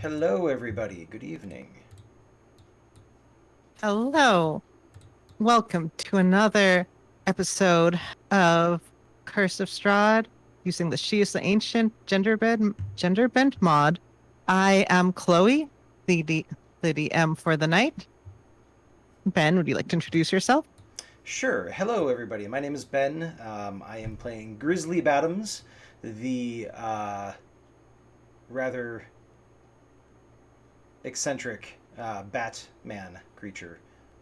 Hello, everybody. Good evening. Hello. Welcome to another episode of Curse of Strahd using the She is the Ancient gender bend mod. I am Chloe, the DM for the night. Ben, would you like to introduce yourself? Sure. Hello, everybody. My name is Ben. I am playing Grizzly Bottoms, the rather eccentric Batman creature.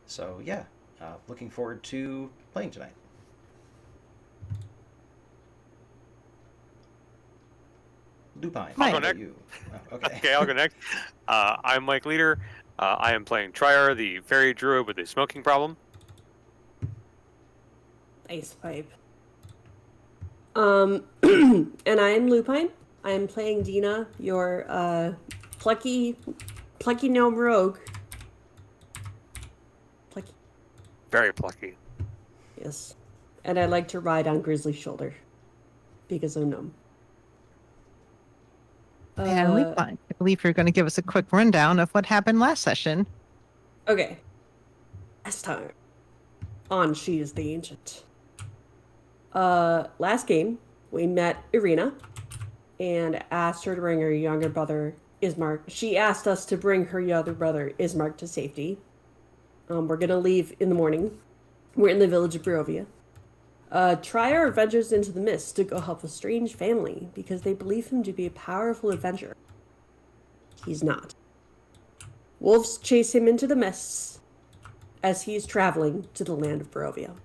So, yeah, looking forward to playing tonight. Lupine, I'll how go Right. about next. you? Oh, okay. Okay, I'll go next. I'm Mike Leader. I am playing Triar, the fairy druid with a smoking problem. Ice pipe. And I'm Lupine. I'm playing Dina, your plucky gnome rogue. Plucky, Very plucky. yes. And I like to ride on Grizzly's shoulder because I'm gnome. And Leapline. I believe you're going to give us a quick rundown of what happened last session. Okay. Last time on She is the Ancient. Last game we met Irina and asked her to bring her younger brother Ismark. She asked us to bring her younger brother Ismark to safety. We're gonna leave in the morning. We're in the village of Barovia. Triar ventures into the mist to go help a strange family because they believe him to be a powerful adventurer. He's not. Wolves chase him into the mists as he's traveling to the land of Barovia.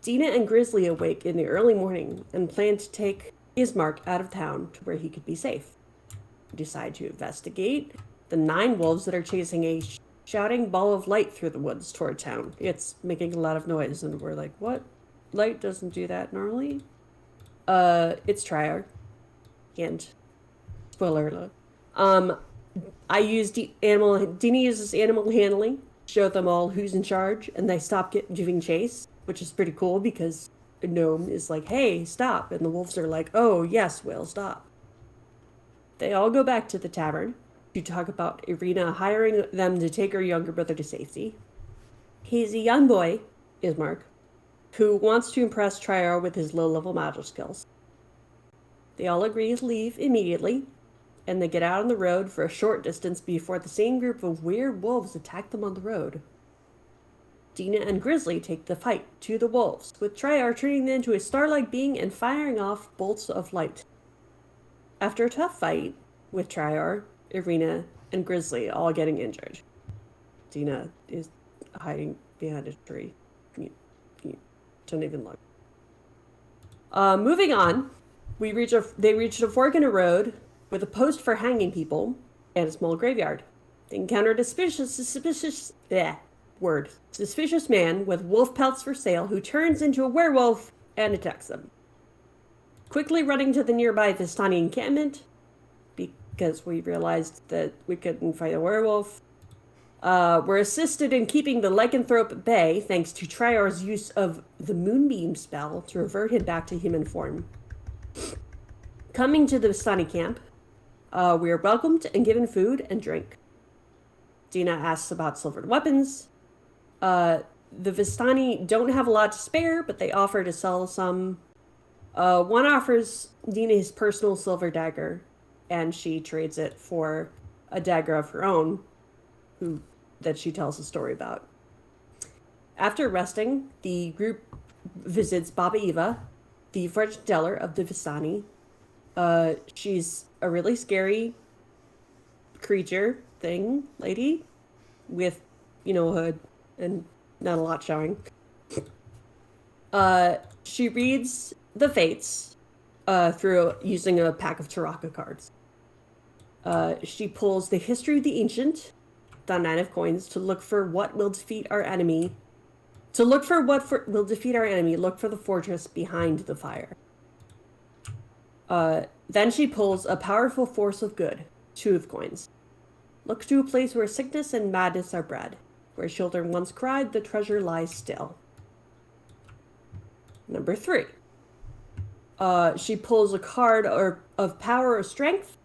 Dina and Grizzly awake in the early morning and plan to take Ismark out of town to where he could be safe. We decide to investigate the 9 wolves that are chasing a shouting ball of light through the woods toward town. It's making a lot of noise, and we're like, what? Light doesn't do that normally? It's Triar. And spoiler alert. I used Dina uses animal handling, show them all who's in charge, and they stop giving chase, which is pretty cool because a gnome is like, hey, stop. And the wolves are like, oh, yes, we'll stop. They all go back to the tavern to talk about Irina hiring them to take her younger brother to safety. He's a young boy, Ismark, who wants to impress Triar with his low-level magic skills. They all agree to leave immediately, and they get out on the road for a short distance before the same group of weird wolves attack them on the road. Dina and Grizzly take the fight to the wolves, with Triar turning them into a star-like being and firing off bolts of light. After a tough fight with Triar, Irina, and Grizzly all getting injured, Dina is hiding behind a tree. Don't even look. Moving on, they reached a fork in a road with a post for hanging people and a small graveyard. They encountered a suspicious man with wolf pelts for sale who turns into a werewolf and attacks them. Quickly running to the nearby Vistani encampment, because we realized that we couldn't fight a werewolf. We're assisted in keeping the lycanthrope at bay thanks to Triar's use of the Moonbeam spell to revert him back to human form. Coming to the Vistani camp, we are welcomed and given food and drink. Dina asks about silvered weapons. The Vistani don't have a lot to spare, but they offer to sell some. One offers Dina his personal silver dagger, and she trades it for a dagger of her own, that she tells a story about. After resting, the group visits Baba Eva, the fortune teller of the Vistani. She's a really scary creature lady, with, a hood and not a lot showing. She reads the fates through using a pack of Taraka cards. She pulls the history of the ancient, the 9 of coins, to look for what will defeat our enemy. Look for the fortress behind the fire. Then she pulls a powerful force of good, 2 of coins. Look to a place where sickness and madness are bred. Where children once cried, the treasure lies still. Number 3. She pulls a card of power or strength.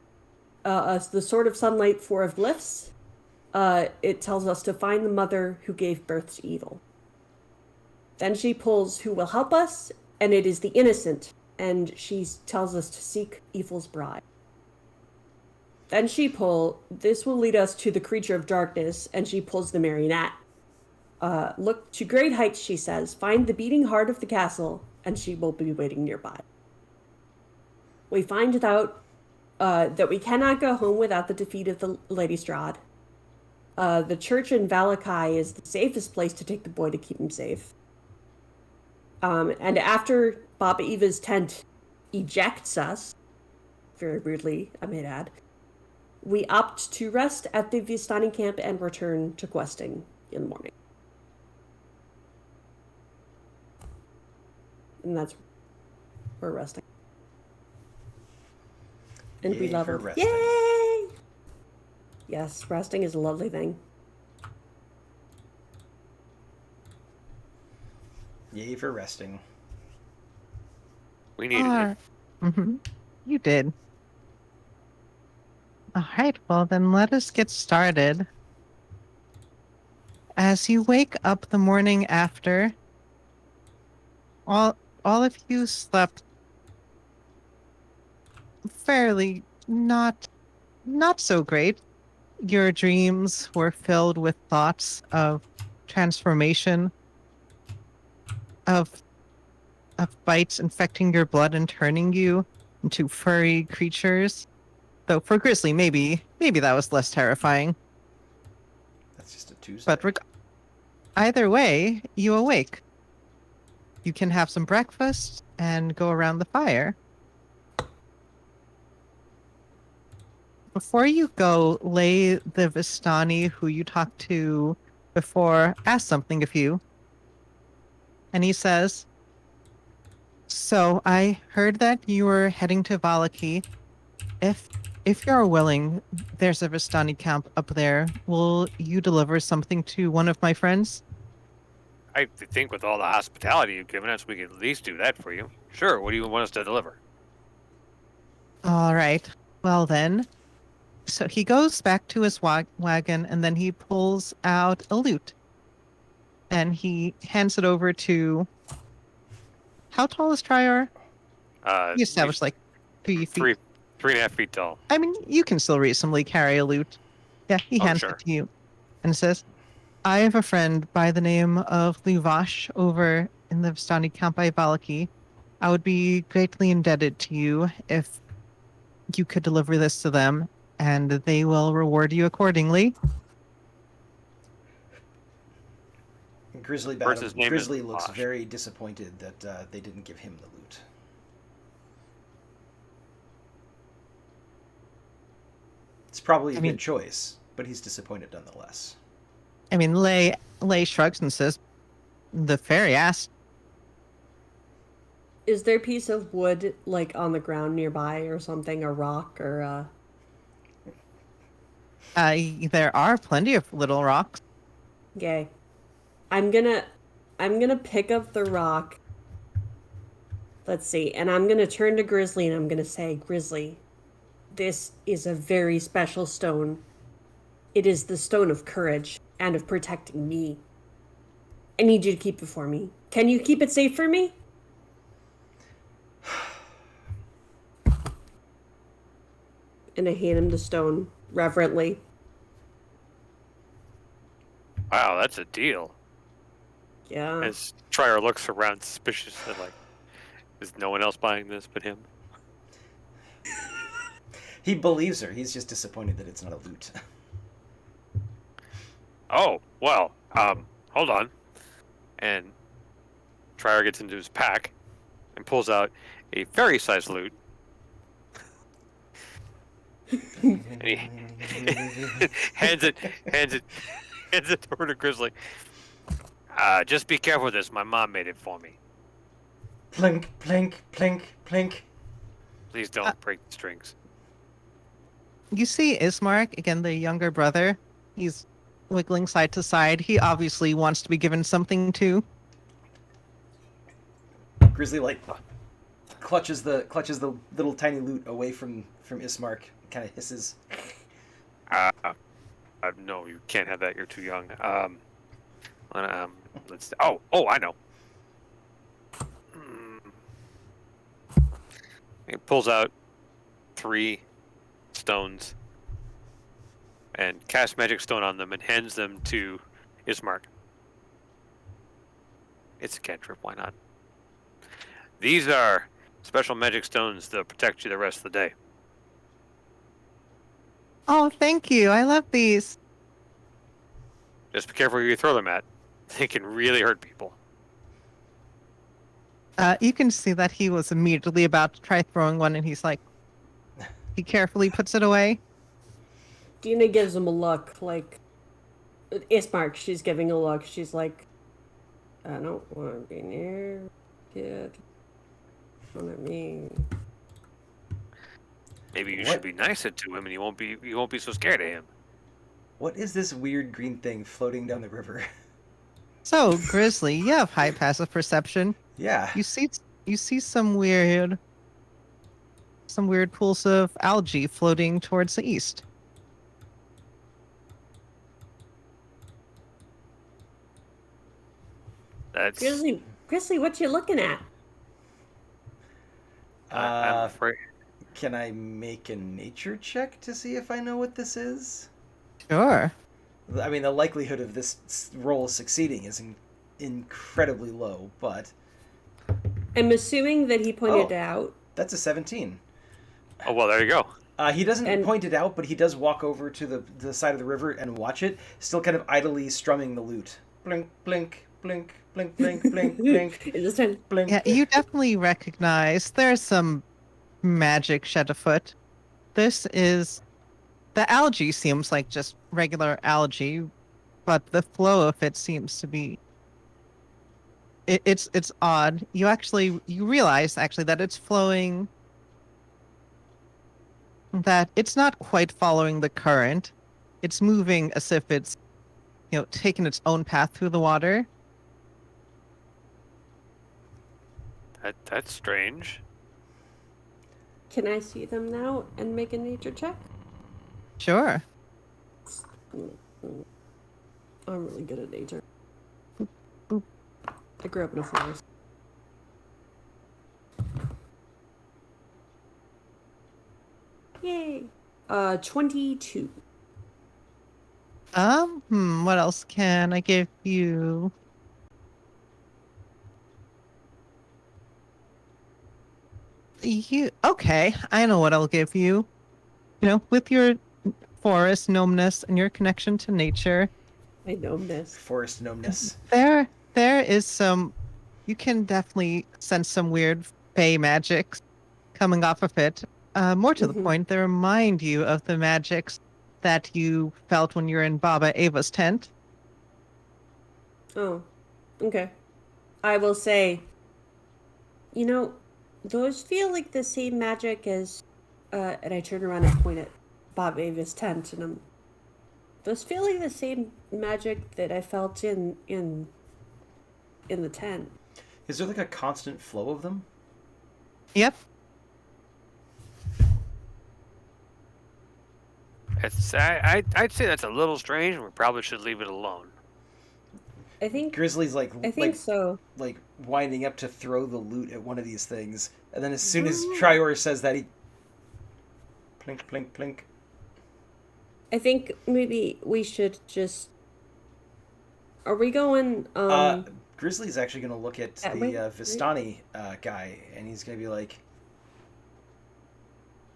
the Sword of Sunlight, 4 of Glyphs. It tells us to find the mother who gave birth to evil. Then she pulls who will help us, and it is the innocent, and she tells us to seek evil's bride. Then this will lead us to the creature of darkness, and she pulls the marionette. Look to great heights, she says, find the beating heart of the castle, and she will be waiting nearby. We find out that we cannot go home without the defeat of the Lady Strahd. The church in Valakai is the safest place to take the boy to keep him safe. And after Baba Eva's tent ejects us, very rudely, I may add, we opt to rest at the Vistani camp and return to questing in the morning. And that's where we're resting. And we Yay love for it. resting. Yay! Yes, resting is a lovely thing. Yay for resting. We needed it. Mm-hmm. You did. All right, well then let us get started. As you wake up the morning after, all of you slept fairly not so great. Your dreams were filled with thoughts of transformation, of bites infecting your blood and turning you into furry creatures. Though for Grizzly, maybe that was less terrifying. That's just a Tuesday. But either way, you awake. You can have some breakfast and go around the fire. Before you go, Lay the Vistani, who you talked to before, asks something of you. And he says, so I heard that you were heading to Valaki. If you're willing, there's a Vistani camp up there. Will you deliver something to one of my friends? I think with all the hospitality you've given us, we could at least do that for you. Sure, what do you want us to deliver? All right. Well then. So he goes back to his wagon and then he pulls out a lute. And he hands it over to... How tall is Triar? He established like 3 feet. 3.5 feet tall. I mean, you can still reasonably carry a lute. Yeah, he hands sure. it to you and says, I have a friend by the name of Luvash over in the Vistani camp by Valaki. I would be greatly indebted to you if you could deliver this to them, and they will reward you accordingly. Grizzly Versus name is Grizzly looks Bosch. very disappointed that they didn't give him the loot. It's probably a good choice, but he's disappointed nonetheless. I mean, Lay shrugs and says, the fairy asked. Is there a piece of wood, like, on the ground nearby or something? A rock or There are plenty of little rocks. Okay. I'm gonna pick up the rock. Let's see. And I'm gonna turn to Grizzly and I'm gonna say, Grizzly, this is a very special stone. It is the stone of courage and of protecting me. I need you to keep it for me. Can you keep it safe for me? And I hand him the stone reverently. Wow, that's a deal. Yeah. As Trier looks around suspiciously, like, is no one else buying this but him? He believes her. He's just disappointed that it's not a loot. Oh, well, hold on. And Trier gets into his pack and pulls out a fairy-sized loot. And he hands it over to Grizzly. Just be careful with this. My mom made it for me. Plink, plink, plink, plink. Please don't break the strings. You see Ismark, again, the younger brother. He's wiggling side to side. He obviously wants to be given something too. Grizzly, like, clutches the little tiny loot away from Ismark. Kind of hisses. Uh, no, you can't have that. You're too young. Let's. Oh, I know. He pulls out 3 stones and casts magic stone on them and hands them to Ismark. It's a cantrip. Why not? These are special magic stones that protect you the rest of the day. Oh, thank you. I love these. Just be careful where you throw them at. They can really hurt people. You can see that he was immediately about to try throwing one, and he's like, he carefully puts it away. Dina gives him a look, like, Ismark, she's giving a look. She's like, I don't want to be near kid. What I mean. Maybe you What? should be nicer to him, and you won't be so scared of him. What is this weird green thing floating down the river? So, Grizzly, you have high passive perception. Yeah. You see some weird pools of algae floating towards the east. That's. Grizzly, what you looking at? I'm afraid. Can I make a nature check to see if I know what this is? Sure. I mean, the likelihood of this roll succeeding is incredibly low, but I'm assuming that he pointed out. that's a 17. Oh well, there you go. He doesn't And- point it out, but he does walk over to the side of the river and watch it, still kind of idly strumming the lute. Blink, blink, blink, blink, blink, blink, blink, Is this time? blink. Yeah, you definitely recognize there's some magic shed afoot. This is the algae seems like just regular algae, but the flow of it seems to be it's odd. You realize actually that it's flowing, that it's not quite following the current. It's moving as if it's taking its own path through the water. That's strange. Can I see them now and make a nature check? Sure. I'm really good at nature. I grew up in a forest. Yay! 22. What else can I give you? Okay, I know what I'll give you. With your forest gnomeness and your connection to nature, I know this. Forest gnomeness. there is some. You can definitely sense some weird fey magic coming off of it. More to the point, they remind you of the magics that you felt when you were in Baba Ava's tent. Oh, okay. I will say, those feel like the same magic as, and I turn around and point at Bob Ava's tent, and those feel like the same magic that I felt in the tent. Is there like a constant flow of them? Yep. I'd say that's a little strange, and we probably should leave it alone. I think Grizzly's I think so. like winding up to throw the loot at one of these things, and then as soon as Trior says that, he plink, plink, plink. I think maybe we should just. Are we going? Grizzly's actually going to look at That the way? Vistani guy, and he's going to be like,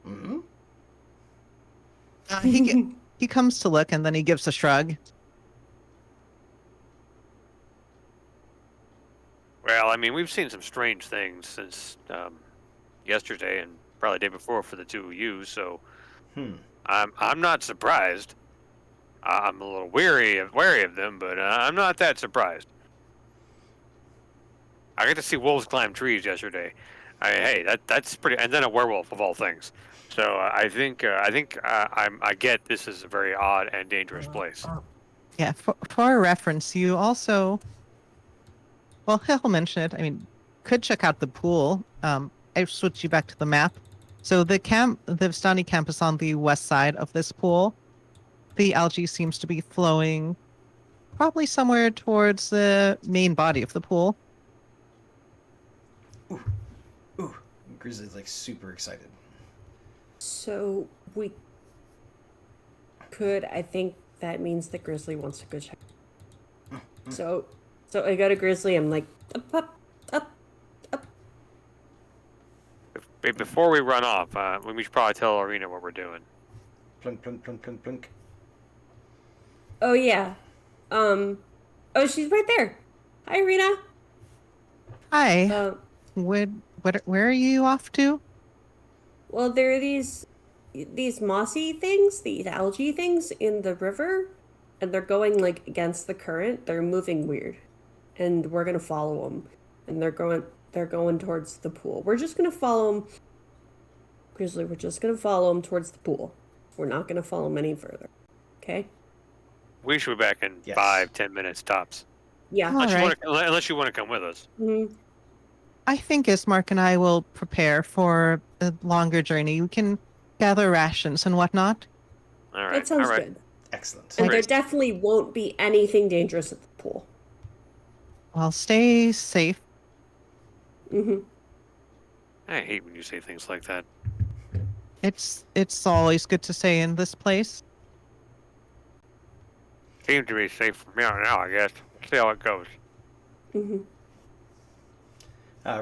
"Hmm." He comes to look, and then he gives a shrug. Well, I mean, we've seen some strange things since yesterday and probably the day before for the two of you. So I'm not surprised. I'm a little wary of them, but I'm not that surprised. I got to see wolves climb trees yesterday. Hey, that's pretty, and then a werewolf of all things. So I get this is a very odd and dangerous place. Yeah, for reference, you also, well, he'll mention it. I mean, could check out the pool. I switch you back to the map. So the Vistani camp is on the west side of this pool. The algae seems to be flowing probably somewhere towards the main body of the pool. Ooh, Grizzly's like super excited. So we could. I think that means that Grizzly wants to go check. So I go to Grizzly. I'm like, up. Before we run off, we should probably tell Arena what we're doing. Plunk, plunk, plunk, plunk, plunk. Oh yeah. Oh, she's right there. Hi, Rena. Hi. Where are you off to? Well, there are these mossy things, these algae things in the river, and they're going like against the current. They're moving weird, and we're gonna follow them. And they're going towards the pool. We're just gonna follow them. Grizzly, we're just gonna follow them towards the pool. We're not gonna follow them any further. Okay? We should be back in Yes. 5-10 minutes tops. Yeah. All right. Unless you want to come with us. Mhm. I think Ismark and I will prepare for a longer journey. We can gather rations and whatnot. All right. That sounds all right. good. Excellent. And there Great. definitely won't be anything dangerous at the pool. Well, stay safe. Mm-hmm. I hate when you say things like that. It's always good to stay in this place. Seems to be safe from here on out, I guess. See how it goes. Mm-hmm.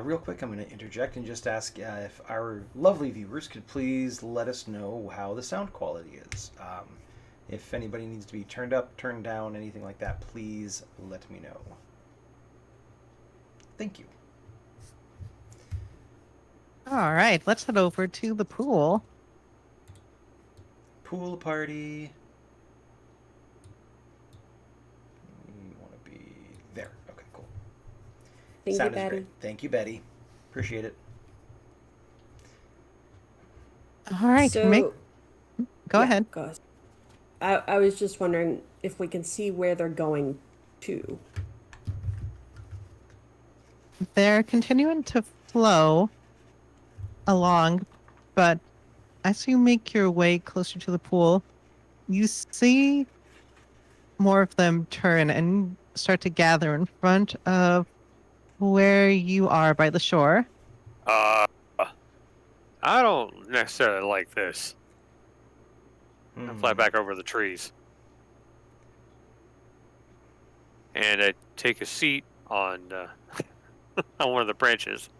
Real quick, I'm going to interject and just ask if our lovely viewers could please let us know how the sound quality is. If anybody needs to be turned up, turned down, anything like that, please let me know. Thank you. All right, let's head over to the pool. Pool party. We want to be there. Okay, cool. Thank Sound you, is Betty. great. Thank you, Betty. Appreciate it. All right, So, go yeah, ahead. Go ahead. I was just wondering if we can see where they're going to. They're continuing to flow along, but as you make your way closer to the pool, you see more of them turn and start to gather in front of where you are by the shore. I don't necessarily like this. I fly back over the trees. And I take a seat on on one of the branches.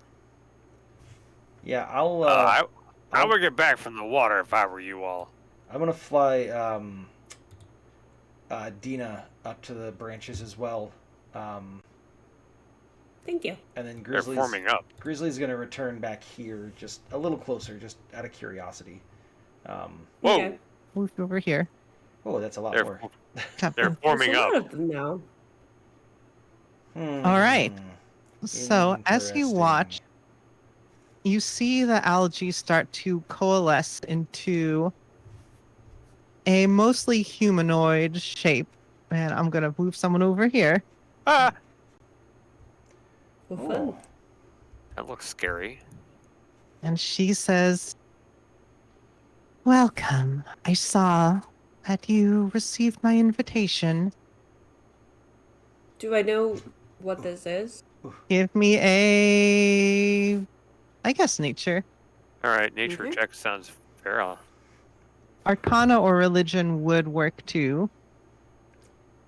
Yeah, I would get back from the water if I were you all. I'm gonna fly Dina up to the branches as well. Thank you. And then They're forming up. Grizzly's gonna return back here, just a little closer, just out of curiosity. Whoa! Okay. Moved over here. Oh, that's a lot They're, more. they're forming There's a lot up. of them now. All right. So as you watch, Interesting. you see the algae start to coalesce into a mostly humanoid shape. And I'm going to move someone over here. Ah! Well, Oh, fun. That looks scary. And she says, "Welcome. I saw that you received my invitation. Do I know what this is? Give me a, I guess, nature. All right, nature Okay. check sounds fair. Arcana or religion would work too.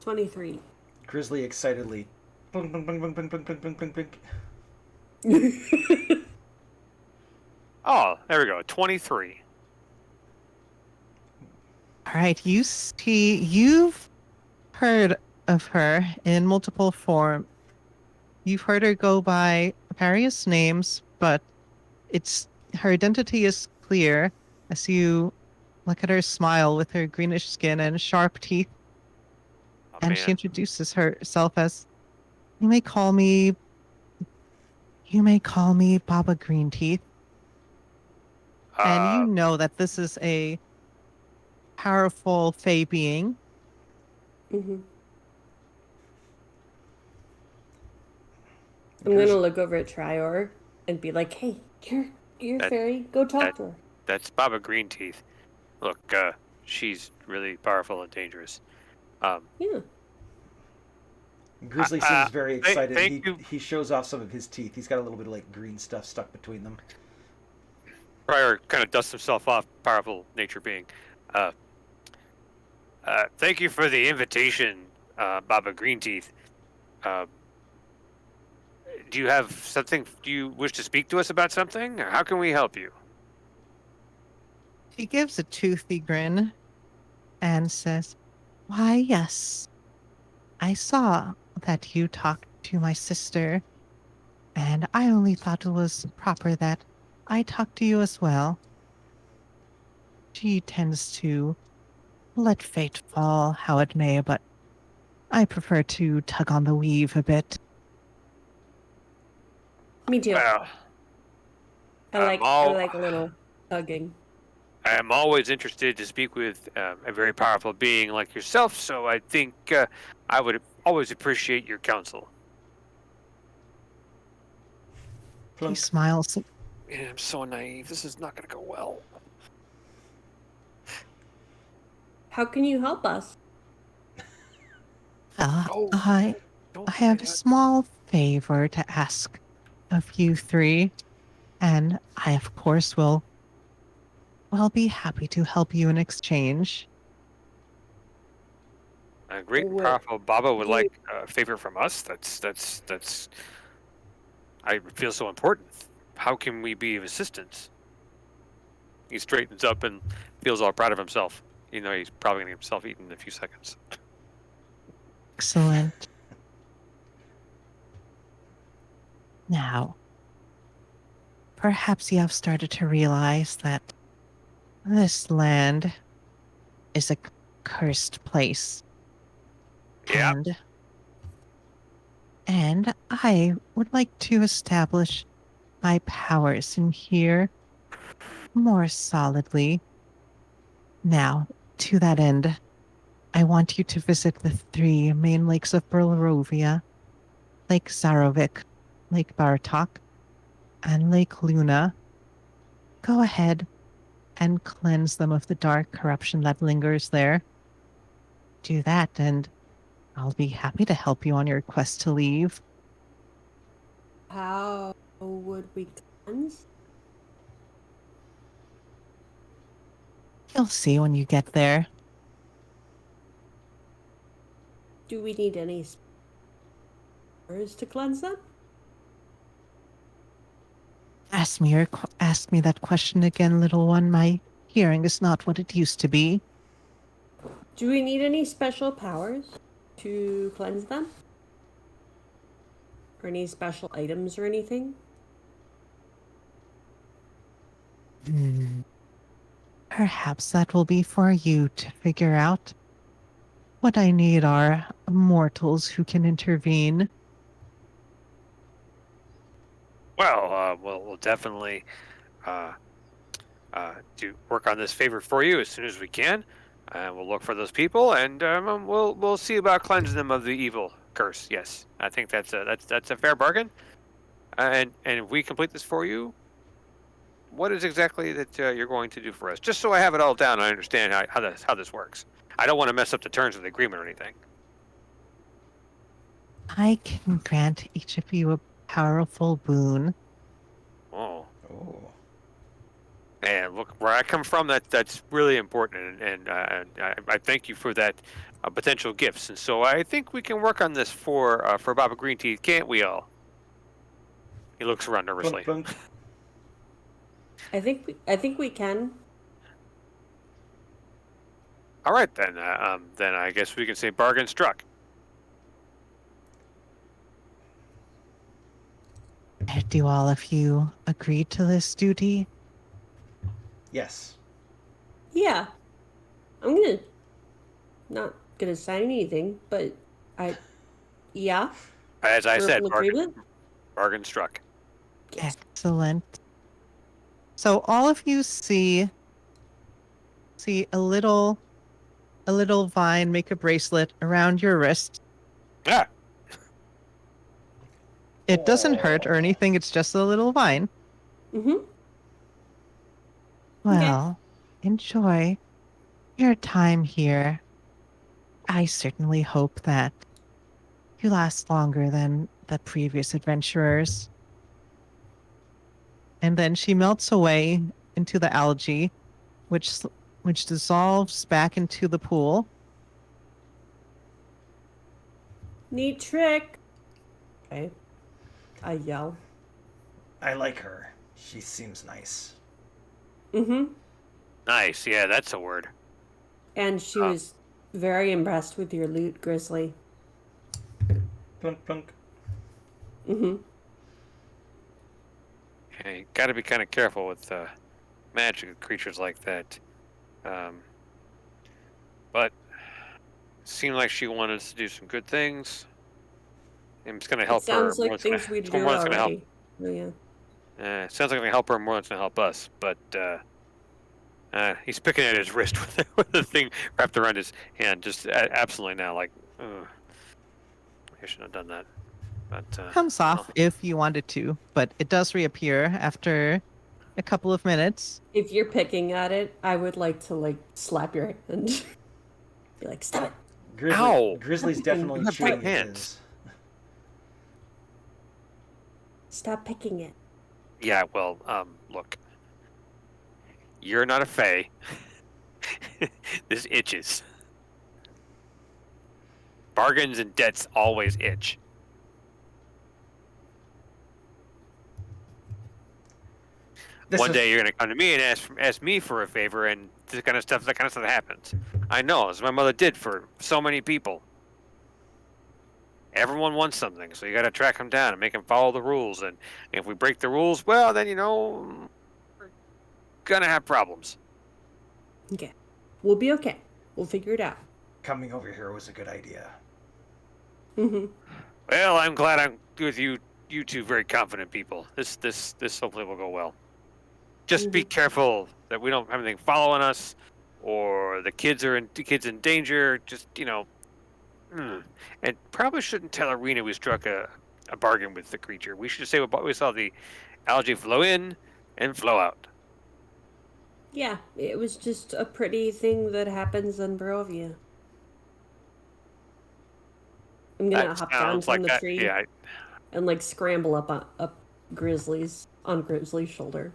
23. Grizzly excitedly. Blink, blink, blink, blink, blink, blink, blink, blink, blink. Oh, there we go. 23. All right, you've heard of her in multiple form. You've heard her go by various names, but her identity is clear as you look at her smile with her greenish skin and sharp teeth. Oh, And man. she introduces herself as, you may call me Baba Greenteeth. And you know that this is a powerful Fey being. Mm-hmm. I'm gonna look over at Trior and be like, "Hey, You're That fairy. Go talk that to her. that's Baba Greenteeth. Look, she's really powerful and dangerous. Um, Yeah. Grizzly seems very excited. thank He you. he shows off some of his teeth. He's got a little bit of like green stuff stuck between them. Pryor kind of dusts himself off, powerful nature being. Uh, Thank you for the invitation, Baba Greenteeth. Uh, do you have something? Do you wish to speak to us about something? Or how can we help you? She gives a toothy grin and says, "Why, yes, I saw that you talked to my sister, and I only thought it was proper that I talk to you as well. She tends to let fate fall how it may, but I prefer to tug on the weave a bit." Me too. Well, I I'm all. like a little hugging. I am always interested to speak with a very powerful being like yourself, so I think I would always appreciate your counsel. He Plunk. smiles. Yeah, I'm so naive. This is not going to go well. How can you help us? Oh, I don't have say a that. small favor to ask of you three, and I, of course, will be happy to help you in exchange. A great and What powerful Baba would do you like a favor from us. That's. I feel so important. How can we be of assistance? He straightens up and feels all proud of himself. You know, he's probably going to get himself eaten in a few seconds. Excellent. Now, perhaps you have started to realize that this land is a cursed place. Yeah. And I would like to establish my powers in here more solidly. Now, to that end, I want you to visit the three main lakes of Berlovia, Lake Zarovik, Lake Bartok, and Lake Luna. Go ahead and cleanse them of the dark corruption that lingers there. Do that, and I'll be happy to help you on your quest to leave. how would we cleanse? You'll see when you get there. Do we need any spurs to cleanse them? Ask me that question again, little one. My hearing is not what it used to be. Do we need any special powers to cleanse them? Or any special items or anything? Perhaps that will be for you to figure out. What I need are mortals who can intervene. Well, we'll definitely do work on this favor for you as soon as we can. We'll look for those people, and we'll see about cleansing them of the evil curse. Yes, I think that's a fair bargain. And if we complete this for you, what is exactly that you're going to do for us? Just so I have it all down, and I understand how this works. I don't want to mess up the terms of the agreement or anything. I can grant each of you a powerful boon. Oh. Oh. And look, where I come from, that's really important, and I thank you for that potential gifts. And so I think we can work on this for Baba Greenteeth, can't we all? He looks around nervously. Plunk, plunk. I think we can. All right, then I guess we can say bargain struck. Do all of you agree to this duty? Yes. Yeah. I'm not gonna sign anything, but yeah. As I We're said, in agreement? bargain struck. Yes. Excellent. So all of you see a little vine make a bracelet around your wrist. Yeah. It doesn't hurt or anything, it's just a little vine. Mm-hmm. Well, enjoy your time here. I certainly hope that you last longer than the previous adventurers. And then she melts away into the algae, which which dissolves back into the pool. Neat trick. Okay. I yell. I like her. She seems nice. Mm-hmm. Nice. Yeah, that's a word. And she was very impressed with your loot, Grizzly. Plunk, plunk. Mm-hmm. Yeah, you got to be kind of careful with magic creatures like that. But it seemed like she wanted us to do some good things. And it's going to It help her sounds more. like things we'd It's more heard than it's going to help. already. Oh, yeah. It sounds like it's going to help her more than it's going to help us. But he's picking at his wrist with the thing wrapped around his hand. Just absolutely now, like, ugh. I shouldn't have done that. But Comes off if you wanted to, but it does reappear after a couple of minutes. If you're picking at it, I would like to like slap your hand. Be like, stop it. Ow! Grizzly's definitely You have chewing big at hands. his. Stop picking it. Yeah, well, look. You're not a fae. This itches. Bargains and debts always itch. One day you're gonna come to me and ask me for a favor, and that kind of stuff happens. I know, as my mother did for so many people. Everyone wants something, so you got to track them down and make them follow the rules. And if we break the rules, well, then we're gonna have problems. Okay. We'll be okay. We'll figure it out. Coming over here was a good idea. Mm-hmm. Well, I'm glad I'm with you two very confident people. This hopefully will go well. Just be careful that we don't have anything following us, or the kids in danger. Just and probably shouldn't tell Arena we struck a bargain with the creature. We should say we saw the algae flow in and flow out. Yeah, it was just a pretty thing that happens in Barovia. I'm gonna That hop down sounds from like the that. tree Yeah, and like scramble up Grizzly's on Grizzly's shoulder.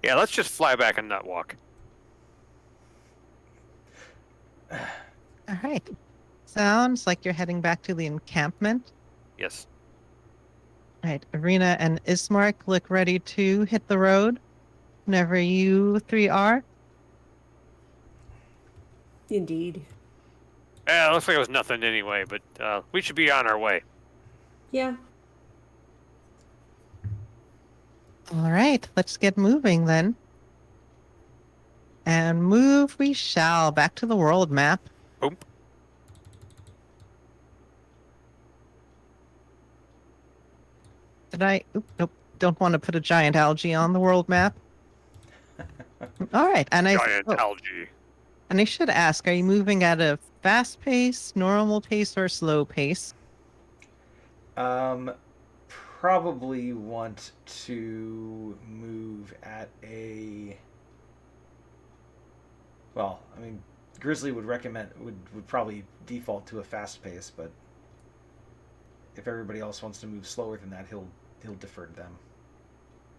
yeah. Let's just fly back and not walk. All right. Sounds like you're heading back to the encampment. Yes. All right. Arena and Ismark look ready to hit the road whenever you three are. Indeed. Yeah, looks like it was nothing anyway, but we should be on our way. Yeah. All right. Let's get moving then. And move we shall back to the world map. Boom. Did I? Nope. Don't want to put a giant algae on the world map. All right. And Giant algae. And I should ask, are you moving at a fast pace, normal pace, or slow pace? Probably want to move at a. Well, I mean, Grizzly would probably default to a fast pace, but if everybody else wants to move slower than that, he'll defer to them.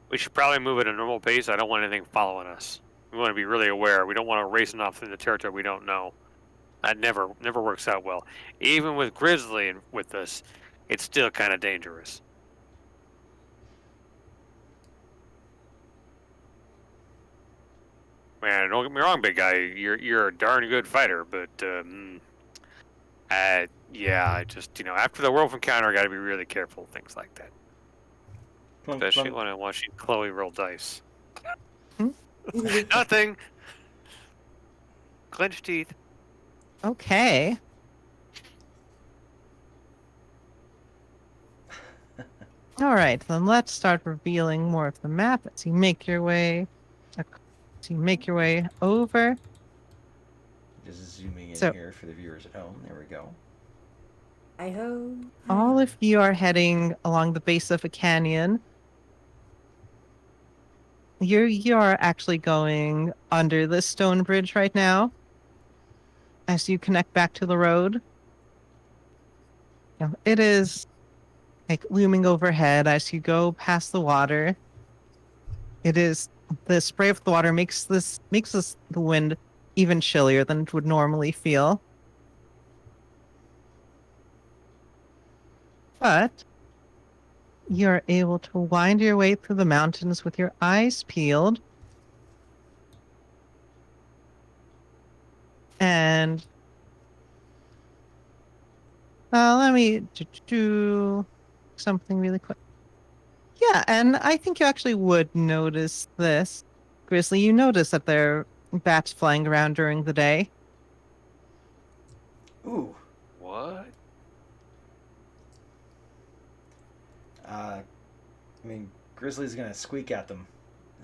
We should probably move at a normal pace. I don't want anything following us. We want to be really aware. We don't want to racing off through the territory we don't know. That never works out well. Even with Grizzly and with us, it's still kind of dangerous. Man, don't get me wrong, big guy. You're a darn good fighter, but yeah, I just after the wolf encounter, I got to be really careful of things like that. Plunk, Especially plunk. when I'm watching Chloe roll dice. Hmm? Nothing. Clenched teeth. Okay. All right, then let's start revealing more of the map as you make your way. Over. Just zooming in So- here for the viewers at home. There we go. Hi ho. All of you are heading along the base of a canyon. You're actually going under this stone bridge right now as you connect back to the road. It is like looming overhead as you go past the water. It is the spray of the water makes the wind even chillier than it would normally feel. But you're able to wind your way through the mountains with your eyes peeled. And let me do something really quick. Yeah, and I think you actually would notice this. Grizzly, you notice that there are bats flying around during the day. Ooh. What? I mean, Grizzly's gonna squeak at them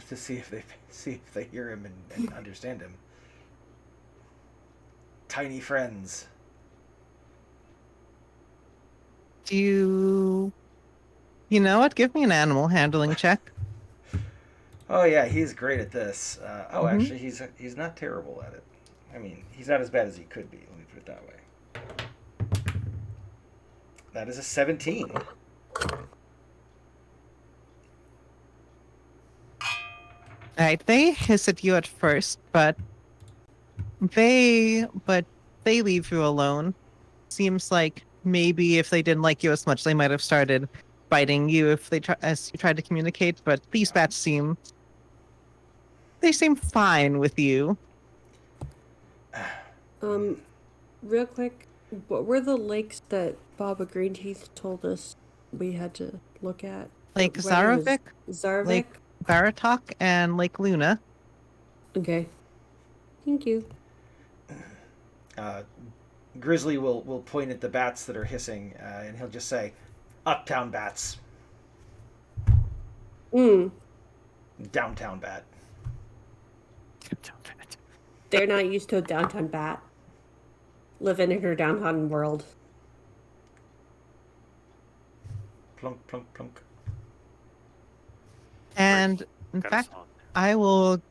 to see if they hear him and understand him. Tiny friends. Do you know what? Give me an animal handling check. Oh yeah, he's great at this. Mhm. Actually, he's not terrible at it. I mean, he's not as bad as he could be. Let me put it that way. That is a 17. Right, they hiss at you at first, but they leave you alone. Seems like maybe if they didn't like you as much, they might have started biting you if they try as you tried to communicate. But these bats seem fine with you. Real quick, what were the lakes that Baba Greenteeth told us we had to look at? Lake Whether it was Zarovik, Zarvik? Lake Baratok, and Lake Luna. Okay. Thank you. Uh, Grizzly will point at the bats that are hissing, and he'll just say, "Uptown bats, Mm. downtown bat." They're not used to a downtown bat. Living in her downtown world. Plunk plunk plunk. And in Got a fact, song. I will.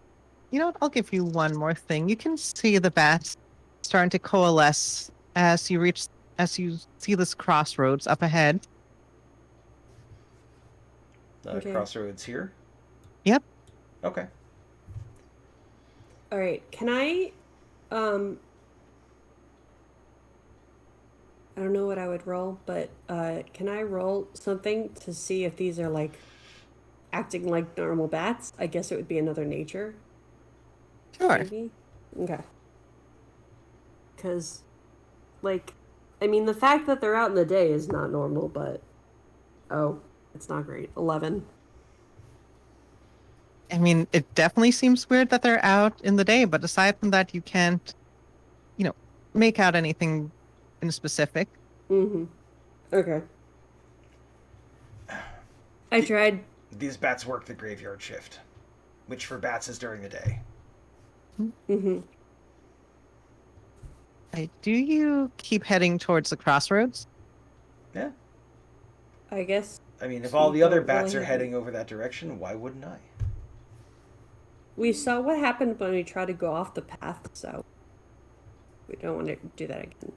You know what? I'll give you one more thing. You can see the bats starting to coalesce as you see this crossroads up ahead. The Okay. crossroads here. Yep. Okay. All right. Can I I don't know what I would roll, but can I roll something to see if these are like acting like normal bats? I guess it would be another nature. Sure. Maybe. Okay. Because, like, I mean, the fact that they're out in the day is not normal, but oh, it's not great. 11. I mean, it definitely seems weird that they're out in the day, but aside from that, you can't, make out anything in specific. Mm-hmm. Okay. I tried. These bats work the graveyard shift, which for bats is during the day. Mm-hmm. Do you keep heading towards the crossroads? Yeah. I guess I mean, if So all you the other don't bats really are have- heading over that direction, why wouldn't I? we saw what happened when we tried to go off the path, so we don't want to do that again.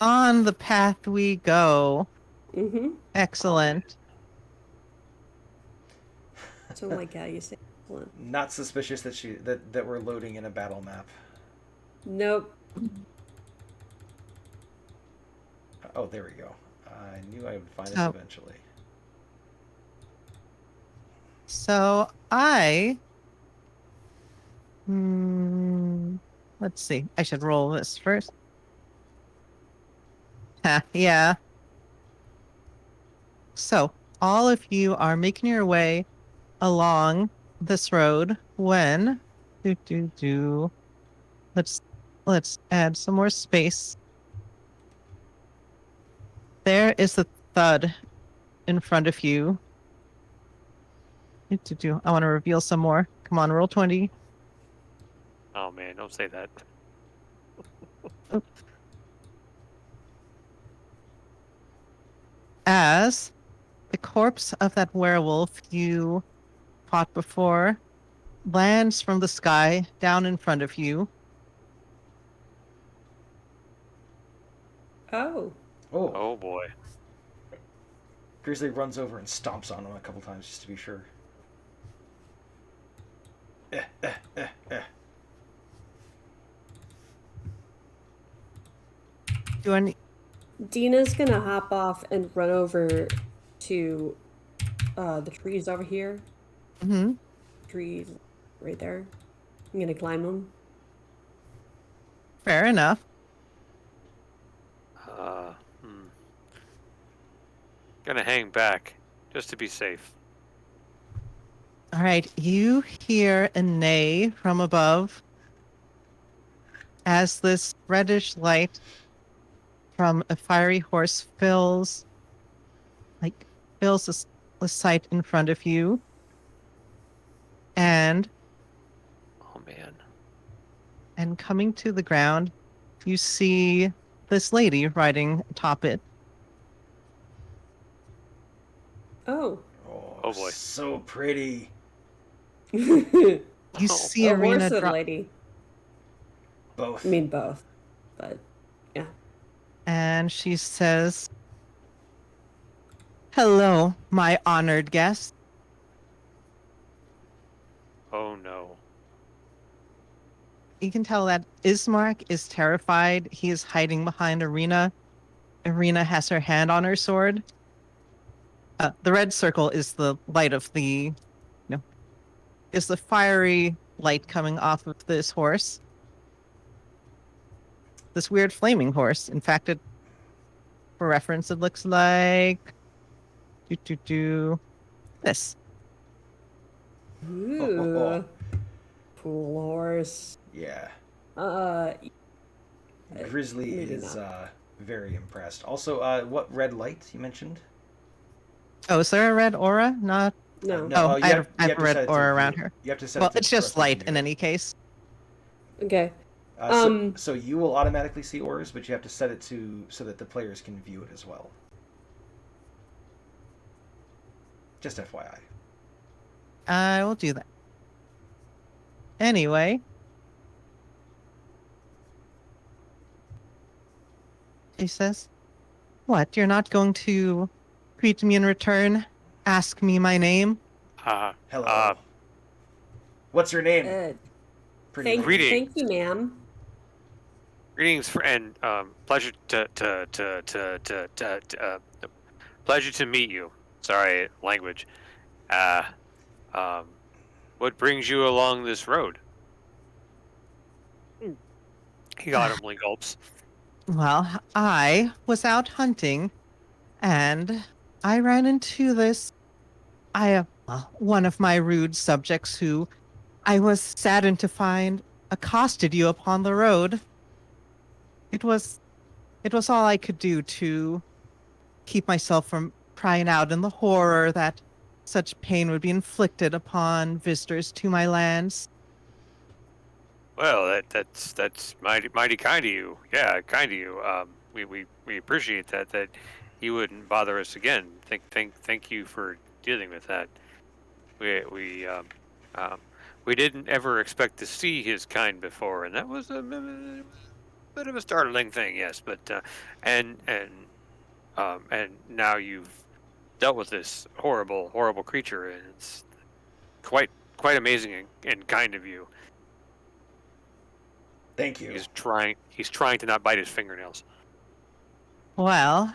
On the path we go. Mm-hmm. Excellent. Something like that, you say. Excellent. Not suspicious that we're loading in a battle map. Nope. Oh, there we go. I knew I would find this So- eventually. So let's see. I should roll this first. Yeah. So all of you are making your way along this road when let's add some more space. There is the thud in front of you. I want to reveal some more. Come on, roll 20. Oh man, don't say that. As the corpse of that werewolf you fought before, lands from the sky down in front of you. Oh. Oh. Oh boy. Grizzly runs over and stomps on him a couple times just to be sure. Eh, eh, eh, eh. Do any? Dina's gonna hop off and run over to the trees over here. Mm-hmm. Trees right there. I'm gonna climb them. Fair enough. Hmm. Gonna hang back just to be safe. All right, you hear a neigh from above as this reddish light from a fiery horse fills the sight in front of you. And Oh man. coming to the ground, you see this lady riding atop it. Oh. Oh boy. So pretty. You Oh. see A Arena horse or drop, lady? Both. I mean both. But yeah. and she says, "Hello, my honored guest." Oh no. You can tell that Ismark is terrified. He is hiding behind Arena. Arena has her hand on her sword. The red circle is the light of is the fiery light coming off of this horse. This weird flaming horse. In fact, for reference, it looks like this. Ooh. Cool horse. Yeah. Uh, Grizzly maybe is not. very impressed. Also, what red light you mentioned? Oh, is there a red aura? Not. No. No, I have a red set it to aura view- around her. You have to set Well, it to it's just for us to light view in it. any case. Okay. So you will automatically see auras, but you have to set it to so that the players can view it as well. Just FYI. I will do that. Anyway. She says, "What? You're not going to greet me in return? Ask me my name?" Hello. What's your name? Pretty Thank, lady. Greetings. thank you, ma'am. Greetings, and pleasure pleasure to meet you. Sorry, language. What brings you along this road? He audibly gulps. Well, I was out hunting, and I ran into one of my rude subjects who I was saddened to find accosted you upon the road. It was all I could do to keep myself from crying out in the horror that such pain would be inflicted upon visitors to my lands. Well, that's mighty kind of you. Yeah, kind of you. We appreciate that you wouldn't bother us again. Thank you for dealing with that. We didn't ever expect to see his kind before, and that was a bit of a startling thing. Yes, but and now you've dealt with this horrible creature, and it's quite amazing and kind of you. Thank you. He's trying to not bite his fingernails. Well,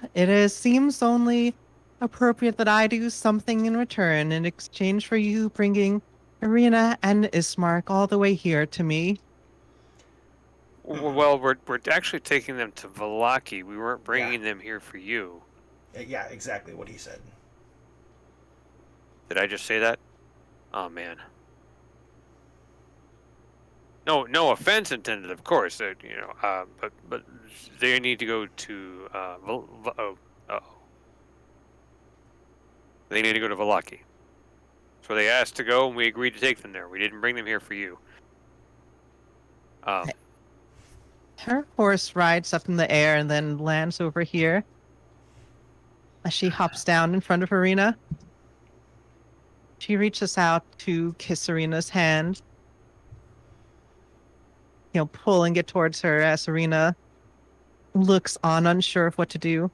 seems only appropriate that I do something in return in exchange for you bringing Irina and Ismark all the way here to me. Well, we're actually taking them to Valaki. We weren't bringing them here for you. Yeah, exactly what he said. Did I just say that? Oh man. No offense intended, of course. But they need to go to they need to go to Valaki. So they asked to go, and we agreed to take them there. We didn't bring them here for you. Her horse rides up in the air and then lands over here. As she hops down in front of Irina, She reaches out to kiss Serena's hand, pulling it towards her as Serena looks on, unsure of what to do.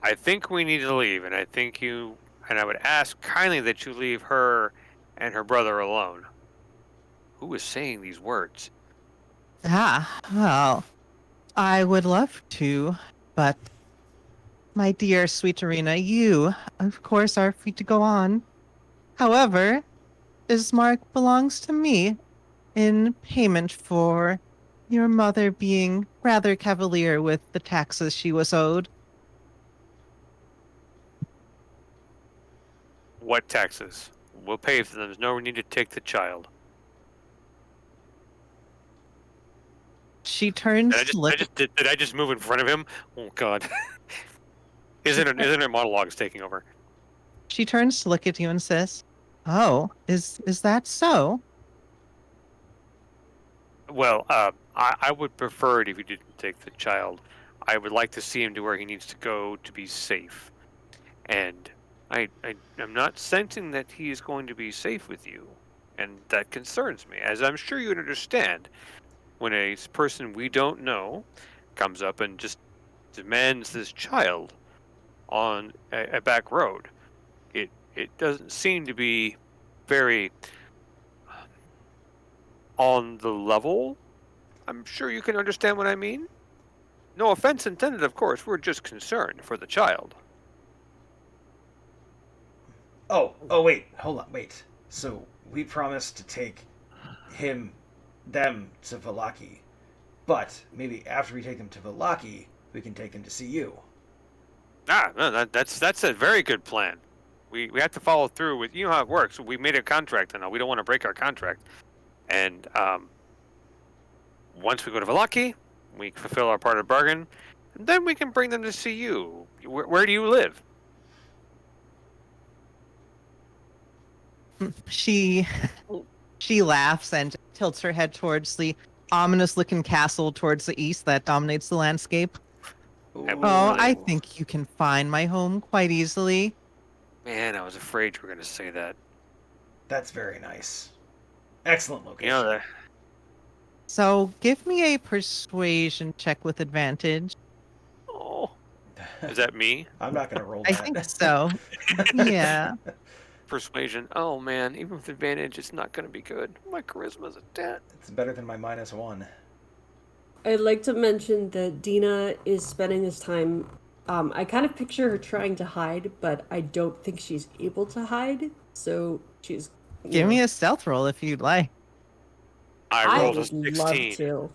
I think we need to leave, and I would ask kindly that you leave her and her brother alone. Who is saying these words? Well, I would love to, but my dear sweet Serena, you, of course, are free to go on. However, Ismark belongs to me in payment for your mother being rather cavalier with the taxes she was owed. What taxes? We'll pay for them. There's no need to take the child. She turns to look. Did I just move in front of him? Oh God! Isn't it monologues taking over? She turns to look at you and says, "Oh, is that so?" Well, I would prefer it if you didn't take the child. I would like to see him to where he needs to go to be safe. And I'm not sensing that he is going to be safe with you. And that concerns me, as I'm sure you would understand when a person we don't know comes up and just demands this child on a back road. It doesn't seem to be very on the level. I'm sure you can understand what I mean. No offense intended, of course. We're just concerned for the child. Oh, wait, hold on, wait. So we promised to take them to Vallaki, but maybe after we take them to Vallaki, we can take them to see you. No, that's a very good plan. We have to follow through with, you know how it works. We made a contract and all. We don't want to break our contract. And once we go to Vallaki, we fulfill our part of the bargain, and then we can bring them to see you. Where do you live? She laughs and tilts her head towards the ominous-looking castle towards the east that dominates the landscape. Ooh. Oh, I think you can find my home quite easily. Man, I was afraid you were going to say that. That's very nice. Excellent location. You know, So give me a persuasion check with advantage. oh, is that me? I'm not going to roll I that. think so. Yeah. Persuasion. Oh man, even with advantage, it's not going to be good. My charisma's a 10. It's better than my -1. I'd like to mention that Dina is spending this time. I kind of picture her trying to hide, but I don't think she's able to hide. So she's. Give me a stealth roll if you'd like. I rolled a would 16. love to.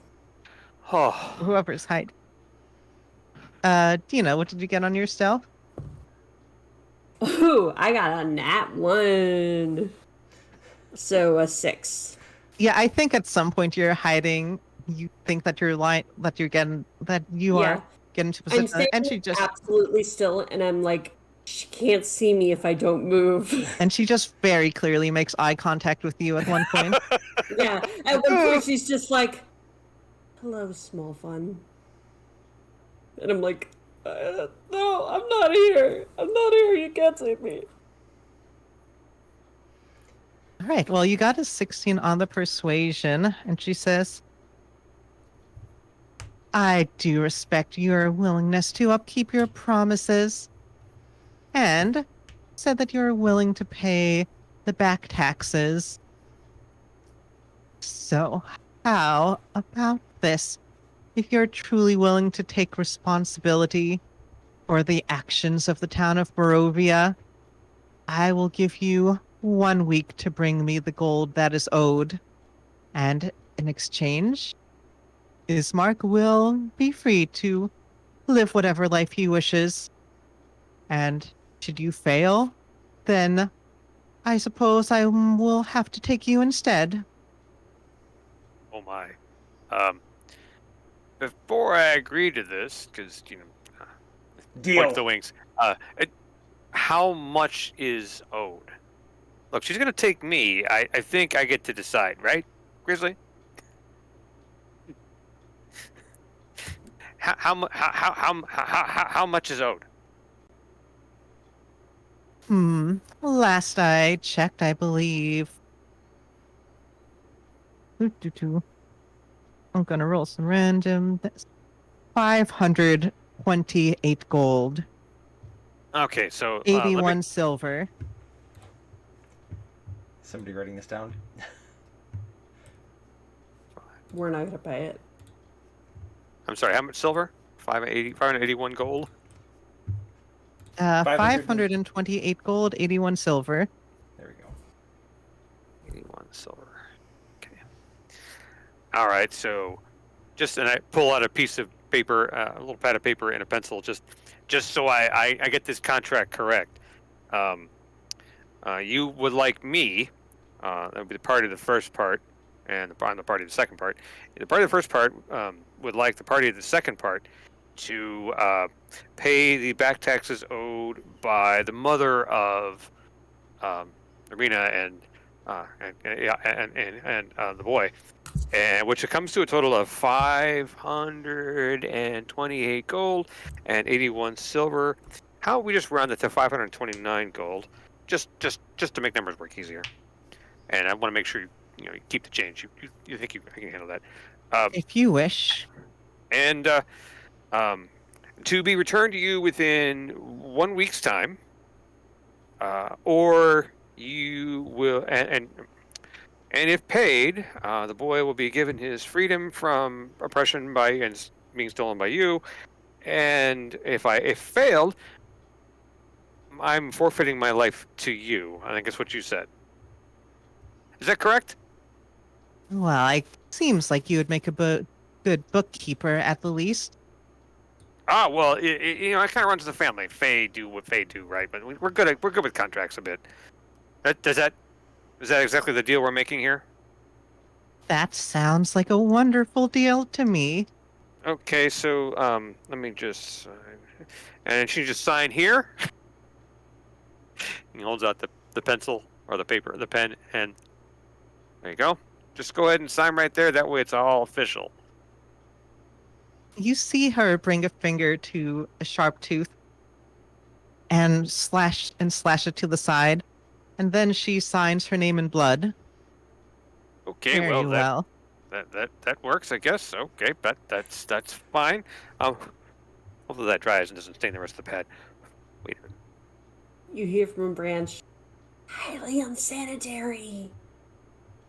Oh, Whoever's hide. Dina, what did you get on your stealth? Ooh, I got a nat 1. So a 6. Yeah, I think at some point you're hiding. You think that you're are getting to I'm position, staying and she just absolutely still, and I'm like, she can't see me if I don't move. very clearly makes eye contact with you at one point. Yeah, at one point she's just like, "Hello, small fun," and I'm like, "No, I'm not here. I'm not here. You can't see me." All right. Well, you got a 16 on the persuasion, and she says, "I do respect your willingness to upkeep your promises, and said that you're willing to pay the back taxes. So, how about this? If you're truly willing to take responsibility for the actions of the town of Barovia, I will give you 1 week to bring me the gold that is owed. And in exchange, Ismark will be free to live whatever life he wishes. And should you fail, then I suppose I will have to take you instead." oh my. Before I agree to this, because Deal. point to the wings. How much is owed? Look, she's gonna take me. I think I get to decide, right, Grizzly? How much is owed? Last I checked, I believe. Doo-doo-doo. I'm gonna roll some random. That's 528 gold, Okay, so let me. 81 silver. Somebody writing this down. We're not gonna pay it. I'm sorry. How much silver? 581 gold. 528 gold, 81 silver. There we go. 81 silver. Okay. All right. So, and I pull out a piece of paper, a little pad of paper and a pencil, just so I get this contract correct. You would like me. That would be the party of the first part, and I'm the party of the second part. The party of the first part would like the party of the second part to pay the back taxes owed by the mother of Arena and the boy, and which comes to a total of 528 gold and 81 silver. How about we just round it to 529 gold, just to make numbers work easier? And I want to make sure you keep the change. You think I can handle that? If you wish. And to be returned to you within 1 week's time, or you will, and if paid, the boy will be given his freedom from oppression and being stolen by you. And if failed, I'm forfeiting my life to you. I think that's what you said. Is that correct? Well, it seems like you would make a good bookkeeper at the least. Well, it kind of runs in the family. Fae do what Fae do, right? But we're good with contracts a bit. Is that exactly the deal we're making here? That sounds like a wonderful deal to me. Okay, so let me just sign. And she just sign here. He holds out the pencil or the paper, the pen, and there you go. Just go ahead and sign right there. That way it's all official. You see her bring a finger to a sharp tooth and slash it to the side, and then she signs her name in blood. Okay, Very well. That works, I guess. Okay, that's fine. Hopefully that dries and doesn't stain the rest of the pad. Wait a minute. You hear from a branch. Highly unsanitary.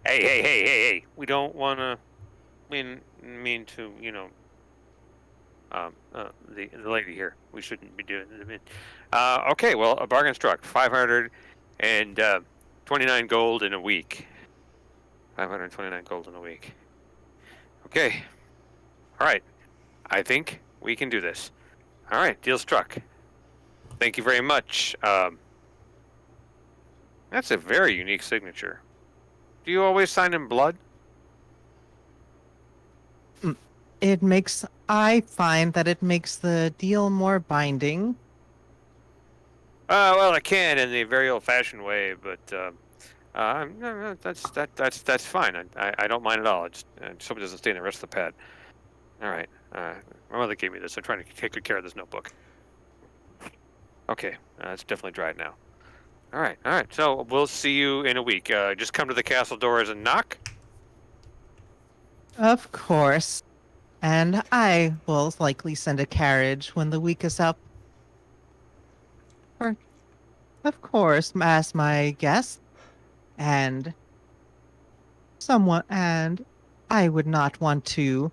Hey! We don't want to mean to the lady here. We shouldn't be doing it. Okay, well, a bargain struck. 529 gold in a week. 529 gold in a week. Okay. All right. I think we can do this. All right, deal struck. Thank you very much. That's a very unique signature. Do you always sign in blood? I find that it makes the deal more binding. Well, I can in the very old-fashioned way, but no, that's fine. I don't mind at all. I just hope it doesn't stay in the rest of the pad. All right. My mother gave me this. I'm trying to take good care of this notebook. Okay, it's definitely dried now. All right. So we'll see you in a week. Just come to the castle doors and knock. Of course. And I will likely send a carriage when the week is up. Of course, as my guest. And I would not want to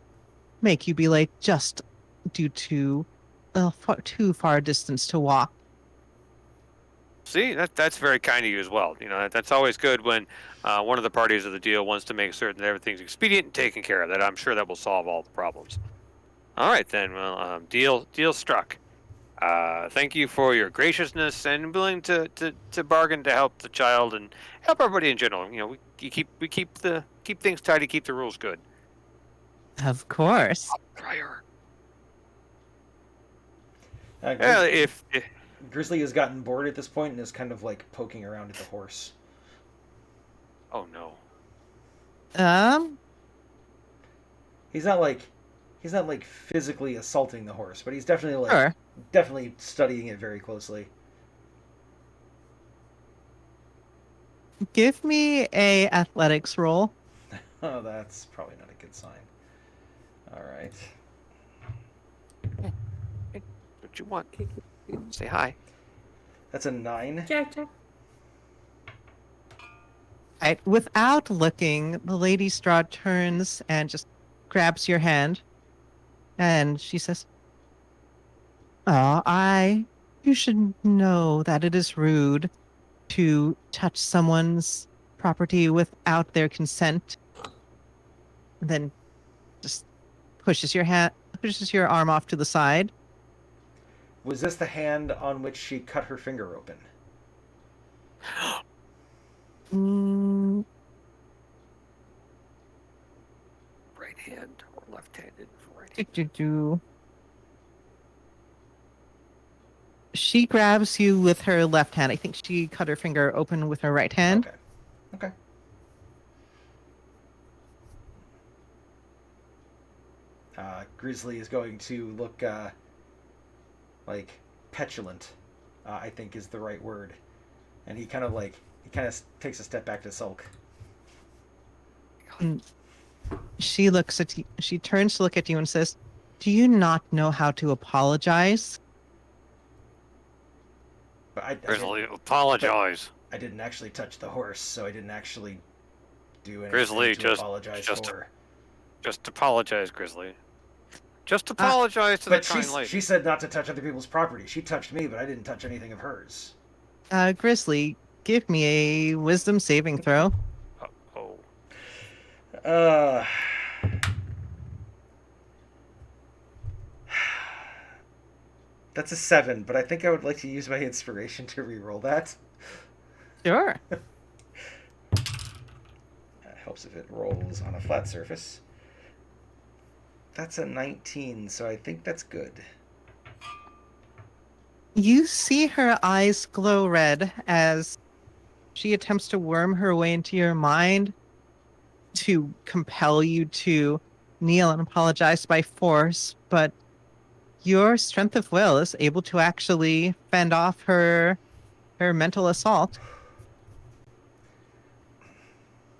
make you be late just due to too far distance to walk. See, that's very kind of you as well. That's always good when one of the parties of the deal wants to make certain that everything's expedient and taken care of. That I'm sure that will solve all the problems. All right then. Well, deal struck. Thank you for your graciousness and willing to bargain to help the child and help everybody in general. We keep things tidy, keep the rules good. Of course. Prior. Grizzly has gotten bored at this point and is kind of like poking around at the horse. Oh no. He's not like physically assaulting the horse, but he's definitely Sure. definitely studying it very closely. give me a athletics roll. Oh, that's probably not a good sign. All right. What you want? Say hi. That's a 9. Jack. Right. Without looking, the Lady Strahd turns and just grabs your hand. And she says, you should know that it is rude to touch someone's property without their consent. And then just pushes your arm off to the side. Was this the hand on which she cut her finger open? Mm, Right hand or left-handed? do. She grabs you with her left hand. I think she cut her finger open with her right hand. Okay. Grizzly is going to look like petulant, I think is the right word. And he kind of takes a step back to sulk. And she looks at you. She turns to look at you and says, "Do you not know how to apologize?" But Grizzly, apologize. I didn't actually touch the horse, so I didn't actually do anything Grizzly, to apologize for. Just apologize, Grizzly. Just apologize to the kind lady. She said not to touch other people's property. She touched me, but I didn't touch anything of hers. Grizzly, give me a wisdom saving throw. Uh, that's a 7, but I think I would like to use my inspiration to re-roll that. Sure. Helps if it rolls on a flat surface. That's a 19, so I think that's good. You see her eyes glow red as she attempts to worm her way into your mind to compel you to kneel and apologize by force, but your strength of will is able to actually fend off her mental assault.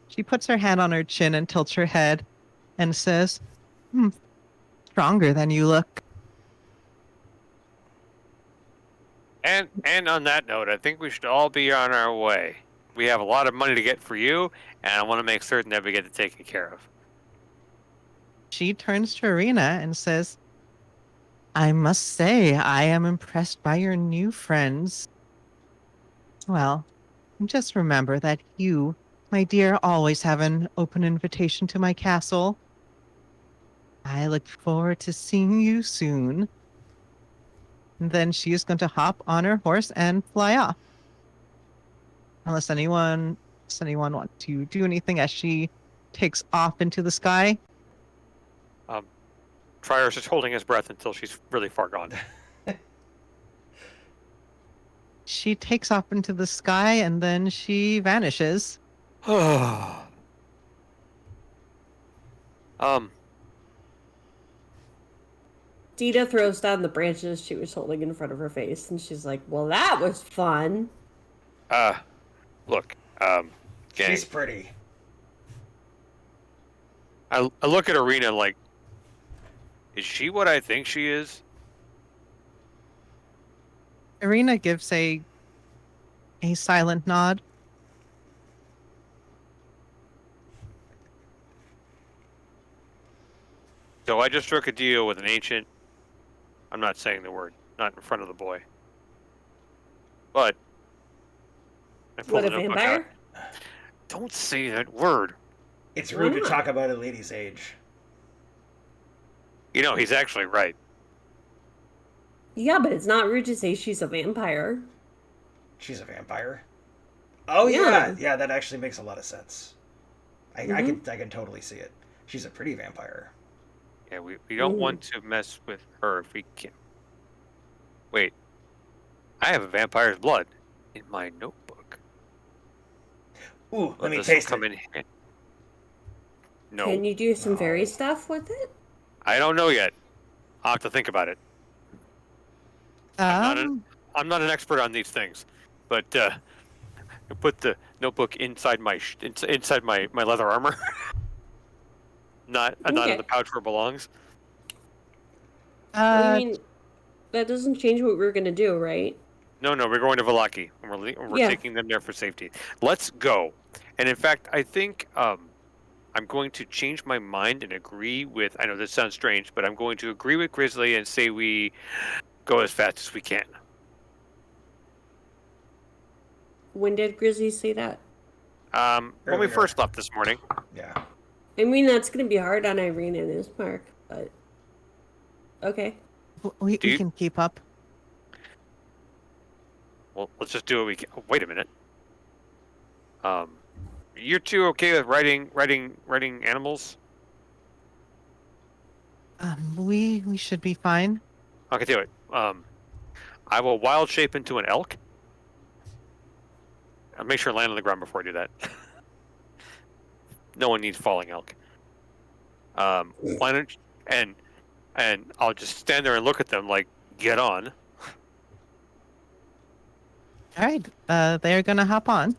She puts her hand on her chin and tilts her head and says, stronger than you look. And on that note, I think we should all be on our way. We have a lot of money to get for you, and I want to make certain that we get it taken care of. She turns to Arena and says, I must say, I am impressed by your new friends. Well, just remember that you, my dear, always have an open invitation to my castle. I look forward to seeing you soon. And then she is going to hop on her horse and fly off. Unless anyone wants to do anything as she takes off into the sky. Triers is holding his breath until she's really far gone. She takes off into the sky and then she vanishes. Dita throws down the branches she was holding in front of her face, and she's like, well, that was fun. Look, gang. She's pretty. I look at Arena like, is she what I think she is? Arena gives a silent nod. So I just struck a deal with an ancient. I'm not saying the word, not in front of the boy. But I pulled What, a the notebook vampire? out. Don't say that word. It's rude to talk about a lady's age. You know, he's actually right. Yeah, but it's not rude to say she's a vampire. She's a vampire? Oh, yeah, that actually makes a lot of sense. I can totally see it. She's a pretty vampire. Yeah, we don't want to mess with her if we can. Wait, I have a vampire's blood in my notebook. Ooh, let me taste it. In here. No. Can you do some fairy stuff with it? I don't know yet. I'll have to think about it. I'm not an expert on these things, but I put the notebook inside inside my leather armor. Not in Okay. the pouch where it belongs. I mean, that doesn't change what we're gonna do, right? No, we're going to Valaki, and we're Yeah. taking them there for safety. Let's go. And in fact, I think I'm going to change my mind and agree with. I know this sounds strange, but I'm going to agree with Grizzly and say we go as fast as we can. When did Grizzly say that? When we Earlier. first left this morning. Yeah. I mean, that's gonna be hard on Irene and Ismark, but okay. We Do you- can keep up. Well, let's just do what we can. Oh, wait a minute. You're two okay with riding animals? We should be fine. Okay, do it. I will wild shape into an elk. I'll make sure I land on the ground before I do that. No one needs falling elk. Planet and I'll just stand there and look at them like, get on. All right. They're gonna hop on.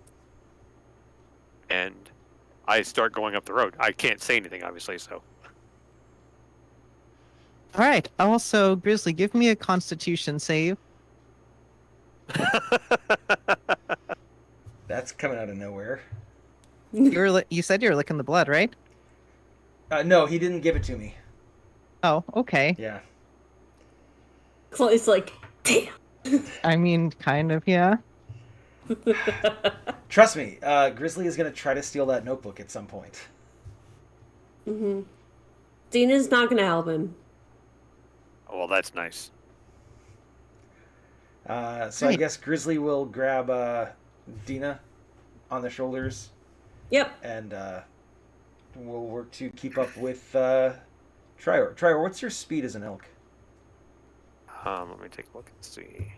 And I start going up the road. I can't say anything, obviously, so. All right. Also, Grizzly, give me a Constitution save. That's coming out of nowhere. You said you were licking the blood, right? No, he didn't give it to me. Oh, okay. Yeah. Chloe's like, damn. I mean, kind of, yeah. Trust me, Grizzly is going to try to steal that notebook at some point. Mm-hmm. Dina's not gonna help him. Oh, well, that's nice. So I guess Grizzly will grab Dina on the shoulders. Yep. And we'll work to keep up with Trior. Trior, what's your speed as an elk? Let me take a look and see.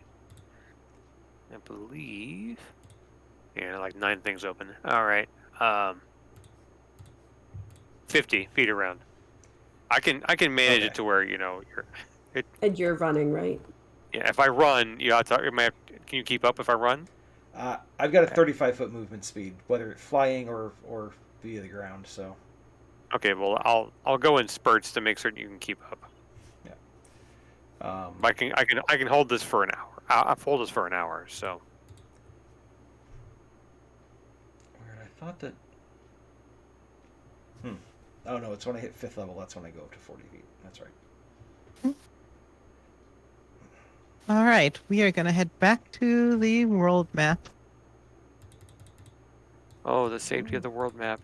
I believe. Yeah, like 9 things open. All right. 50 feet around. I can manage Okay. it to where you're. And you're running, right? Yeah, if I run, can you keep up if I run? I've got a 35-foot movement speed, whether flying or via the ground. So. Okay, well I'll go in spurts to make certain you can keep up. Yeah. I can hold this for an hour. I'll hold this for an hour. So. Weird. I thought that. Oh no, it's when I hit 5th level. That's when I go up to 40 feet. That's right. All right. We are gonna head back to the world map. Oh, the safety of the world map.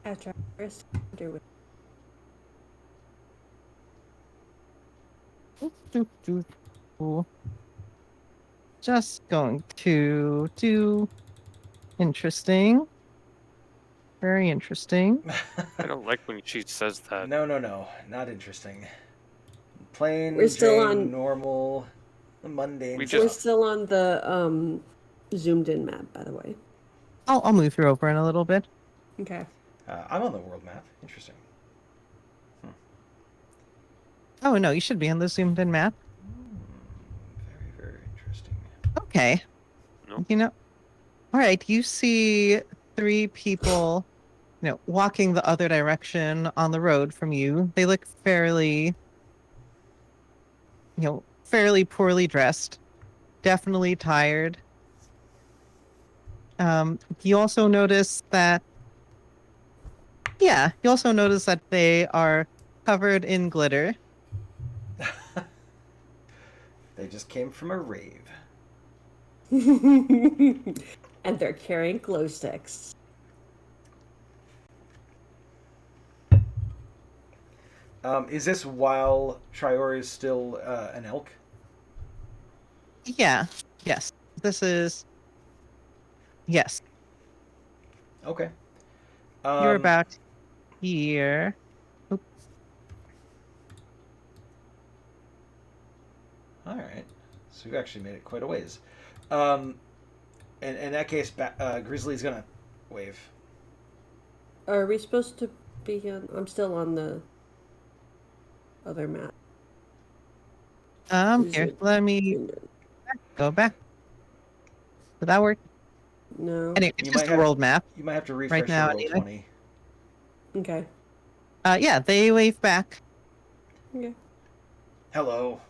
After first do it. Just going to do interesting. Very interesting. I don't like when she says that. No, not interesting. Plain, We're still Jane, on- normal, mundane. We We're stuff. still on the zoomed in map, by the way. I'll move you over in a little bit. Okay. I'm on the world map. Interesting. Oh no, you should be on the zoomed in map. Very, very interesting. Okay. Nope. All right. You see 3 people, walking the other direction on the road from you. They look fairly poorly dressed. Definitely tired. You also notice that they are covered in glitter. They just came from a rave. And they're carrying glow sticks. Is this while Trior is still an elk? Yeah. Yes. This is. Yes. Okay. You're about here. Oop. All right. So we've actually made it quite a ways. In that case, Grizzly's gonna wave. Are we supposed to be on? I'm still on the other map. Is Here. it- Let me go back. Would that work? No. Anyway, it's You just might a have- world map. You might have to refresh Right now, your roll anyway. 20. Okay. Yeah, they wave back. Okay. Hello.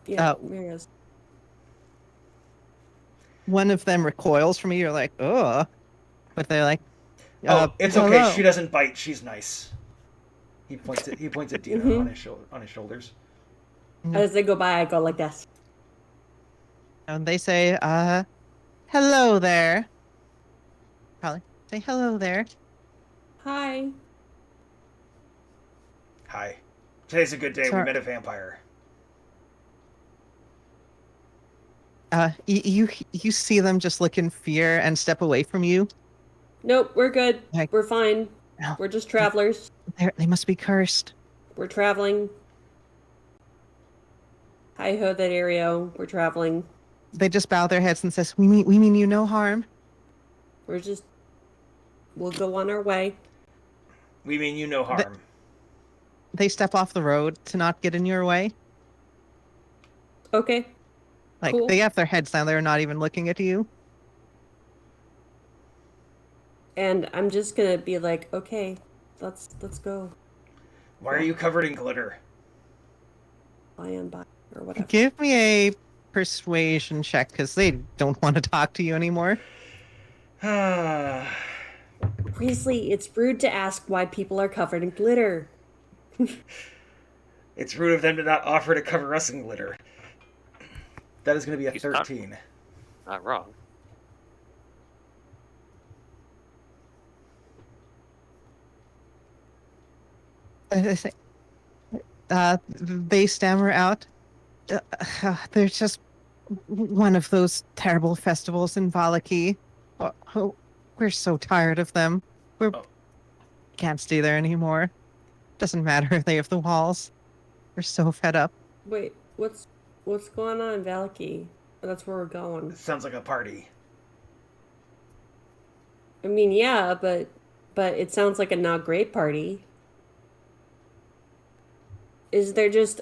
Yeah, Uh, there it is. One of them recoils from you. You're like, oh, but they're like, Oh, it's okay. hello. She doesn't bite. She's nice. He points at Dina Mhm. on his shoulders. As they go by, I go like this. And they say, hello there. Probably say hello there. Hi. Hi. Today's a good day. We Sorry. met a vampire. You see them just look in fear and step away from you. Nope, we're good. Like, We're fine. no, We're just travelers. they must be cursed. We're traveling. Hi ho, that area. We're traveling. They just bow their heads and says, we mean you no harm. We'll go on our way. We mean you no harm. They step off the road to not get in your way. Okay. Like, Cool. they have their heads down. They're not even looking at you. And I'm just gonna be like, okay, let's go. Why are you covered in glitter? By and by or whatever. Give me a persuasion check because they don't want to talk to you anymore. Grizzly, it's rude to ask why people are covered in glitter. It's rude of them to not offer to cover us in glitter. That is going to be a He's 13. Not wrong. They stammer out. There's just one of those terrible festivals in Valaki. Oh, we're so tired of them. Can't stay there anymore. Doesn't matter if they have the walls. We're so fed up. Wait, what's going on in Valaki? That's where we're going. It sounds like a party. I mean, yeah, but it sounds like a not great party. Is there just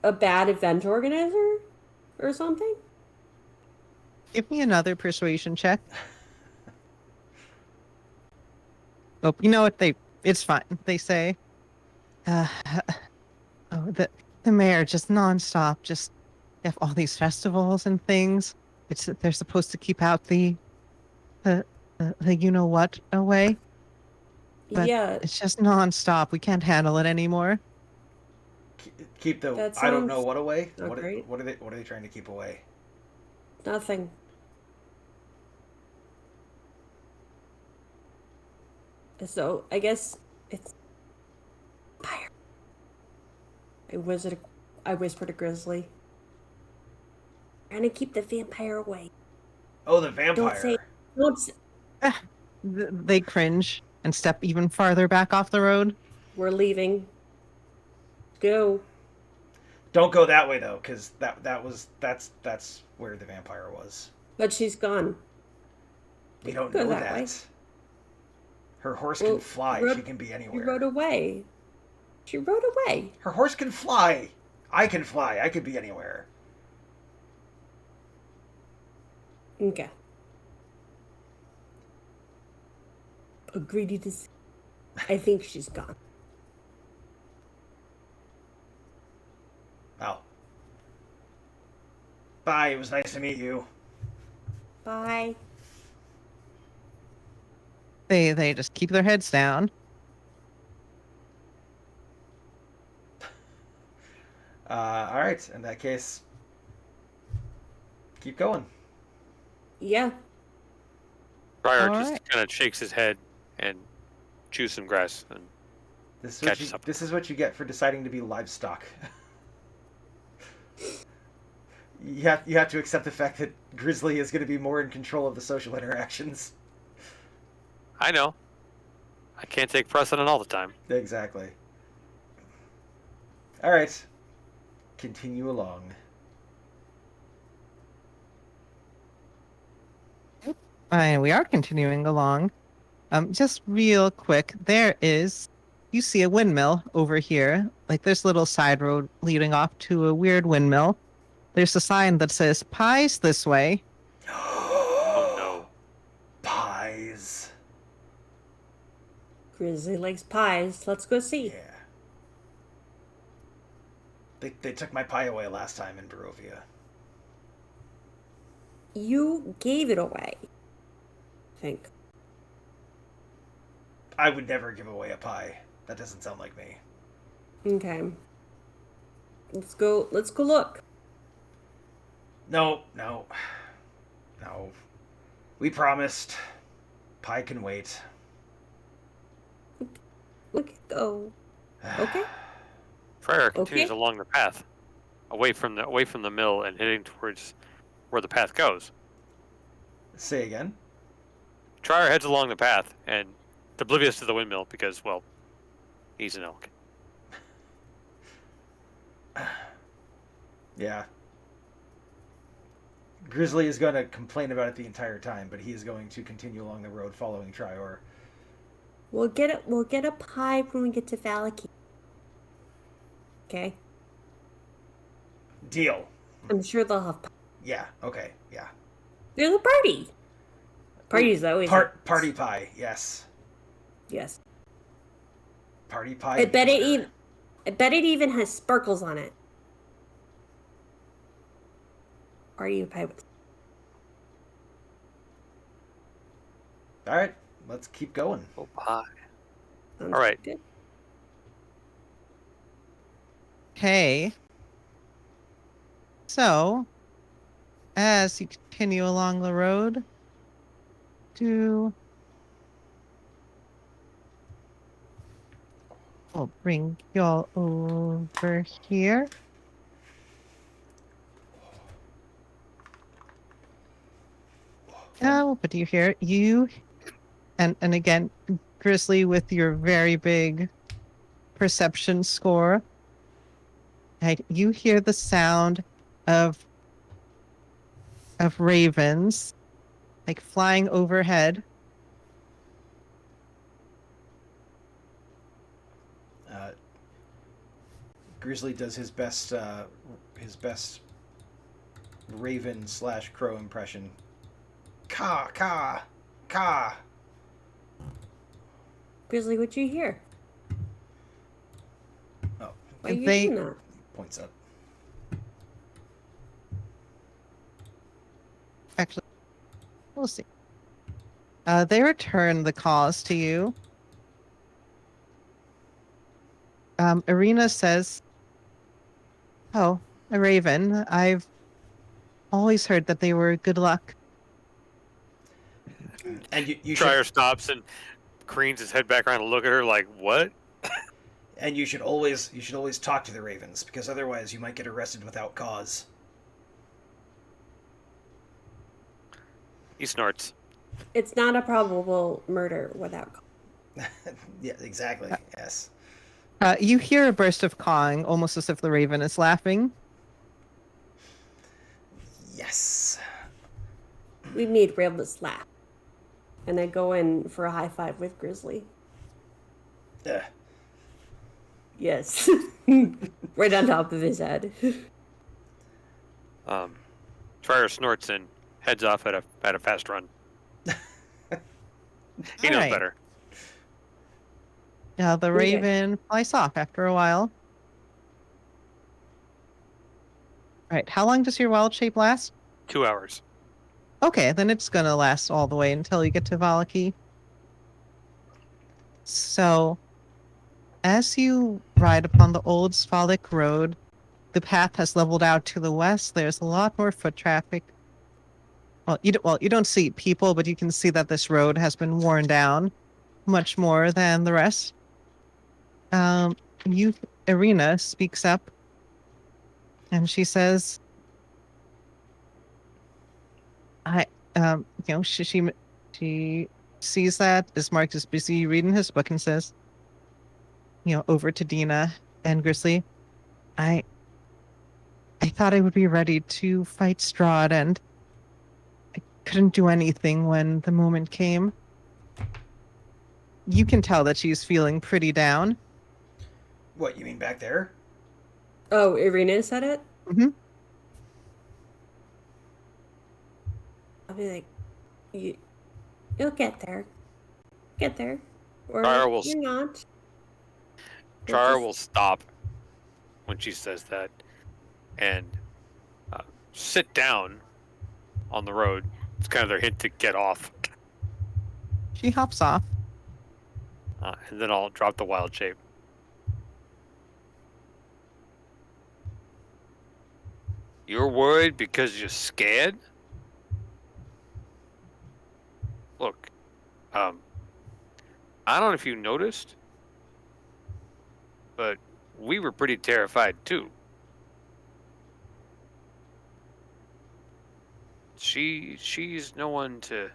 a bad event organizer or something? Give me another persuasion check. Oh, you know what? It's fine. They say, the mayor just nonstop, just they have all these festivals and things. They're supposed to keep out the you know what away. But yeah, it's just nonstop. We can't handle it anymore. Keep the That I don't know sounds what away. not great. What are they trying to keep away? nothing. So I guess it's fire. I whispered to Grizzly. Trying to keep the vampire away. Oh, the vampire. Don't say. They cringe and step even farther back off the road. We're leaving. Go. Don't go that way though, because that's where the vampire was. But she's gone. We don't Go know that that. way. Her horse Well, can fly. rode- She can be She anywhere. rode away. She rode away. Her horse can fly. I can fly. I could be anywhere. Okay. Agreed to disagree. I think she's gone. Well. Bye. It was nice to meet you. Bye. They just keep their heads down. All right. In that case, keep going. Yeah. Briar All just right. kind of shakes his head and chews some grass. And This is Catches up. this is what you get for deciding to be livestock. You have to accept the fact that Grizzly is going to be more in control of the social interactions. I know. I can't take precedent all the time. Exactly. All right. Continue along. And we are continuing along. Just real quick, you see a windmill over here. Like there's a little side road leading off to a weird windmill. there's a sign that says pies this way. Oh no. Pies. Grizzly likes pies. Let's go see. Yeah. They took my pie away last time in Barovia. You gave it away. I think. I would never give away a pie. That doesn't sound like me. Okay. Let's go look. No. We promised. Pie can wait. We can go. Okay. Fryer continues Okay. along the path, away from the mill and heading towards where the path goes. Say again? Trier heads along the path and oblivious to the windmill because, well, he's an elk. Yeah. Grizzly is going to complain about it the entire time, but he is going to continue along the road following Trior. We'll get a pie when we get to Valaki. Okay? Deal. I'm sure they'll have pie. Yeah, okay, yeah. There's a party. Parties always Party pie, yes. Yes. Party pie. I bet it even has sparkles on it. Party pie with Alright, let's keep going. Oh, pie. sounds All right. good. Okay. So, as you continue along the road, I'll bring y'all over here. Oh, but you hear you, and again, Grizzly, with your very big perception score, right? You hear the sound of ravens, like flying overhead. Grizzly does his best raven / crow impression. Caw, caw, caw. Grizzly, what'd you hear? Oh, Why are you They- doing that? points up. Actually, we'll see. They return the calls to you. Irina says, "Oh, a raven. I've always heard that they were good luck." And you Trier should stops and cranes his head back around to look at her like, what? you should always talk to the ravens, because otherwise you might get arrested without cause. He snorts. It's not a probable murder without cause. Yeah, exactly. Yes. You hear a burst of cawing, almost as if the raven is laughing. Yes. We made Ravens laugh. And I go in for a high five with Grizzly. Ugh. Yes. Right on top of his head. Trier snorts and heads off at a fast run. He knows Alright. better. The Okay. raven flies off after a while. Right. How long does your wild shape last? 2 hours. Okay, then it's gonna last all the way until you get to Valaki. So, as you ride upon the old Sphalic road, the path has leveled out to the west. There's a lot more foot traffic. Well, you don't see people, but you can see that this road has been worn down much more than the rest. Irina speaks up, and she says, she sees that Ismark is busy reading his book and says, over to Dina and Grizzly, I thought I would be ready to fight Strahd, and I couldn't do anything when the moment came. You can tell that she's feeling pretty down. What, you mean back there? Oh, Irina said it? Mm-hmm. I'll be like, you'll get there. Get there. Or Chara will, you're not. Chara will stop when she says that and sit down on the road. It's kind of their hint to get off. She hops off. And then I'll drop the wild shape. You're worried because you're scared? Look, I don't know if you noticed, but we were pretty terrified too. She's no one to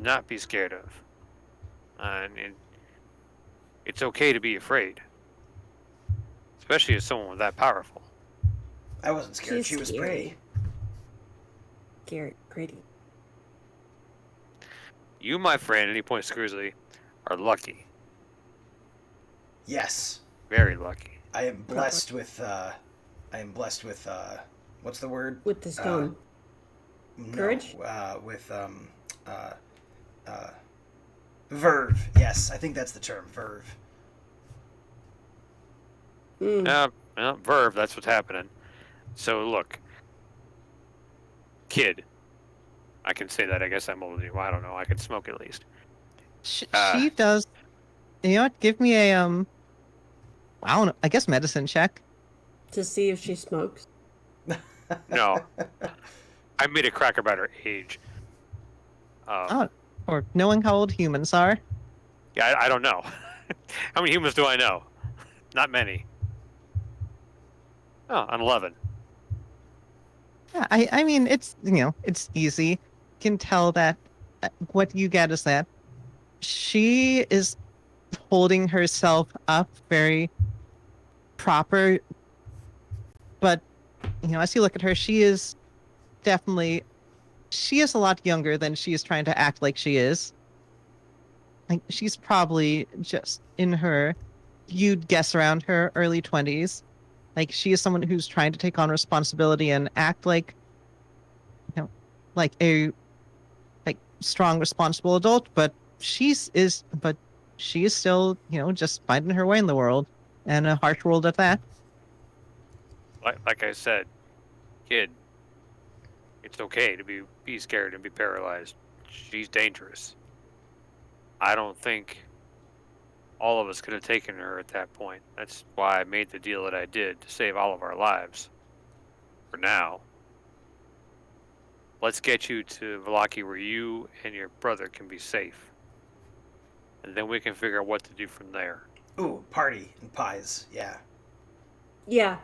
not be scared of. And it's okay to be afraid. Especially as someone that powerful. I wasn't scared. She was pretty. Scared, pretty. You, my friend, and he points to Grizzly, are lucky. Yes. Very lucky. I am blessed with what's the word? With the stone. Courage? Verve. Yes, I think that's the term. Verve. Verve, that's what's happening. So look, kid. I can say that. I guess I'm older than you. I don't know. I can smoke at least. She does. You know what? Give me a I don't know. I guess medicine check. To see if she smokes. No, I made a crack about her age. Or knowing how old humans are. Yeah, I don't know. How many humans do I know? Not many. Oh, an 11. Yeah, I mean, it's it's easy. You can tell that what you get is that she is holding herself up very proper, but as you look at her, she is definitely a lot younger than she is trying to act like she is. Like she's probably just in her, you'd guess around her early 20s. Like she is someone who's trying to take on responsibility and act like like a strong, responsible adult, but she is still, just finding her way in the world, and a harsh world at that. Like I said, kid, it's okay to be scared and be paralyzed. She's dangerous. I don't think all of us could have taken her at that point. That's why I made the deal that I did to save all of our lives. For now. Let's get you to Vallaki where you and your brother can be safe. And then we can figure out what to do from there. Ooh, party and pies. Yeah. Yeah.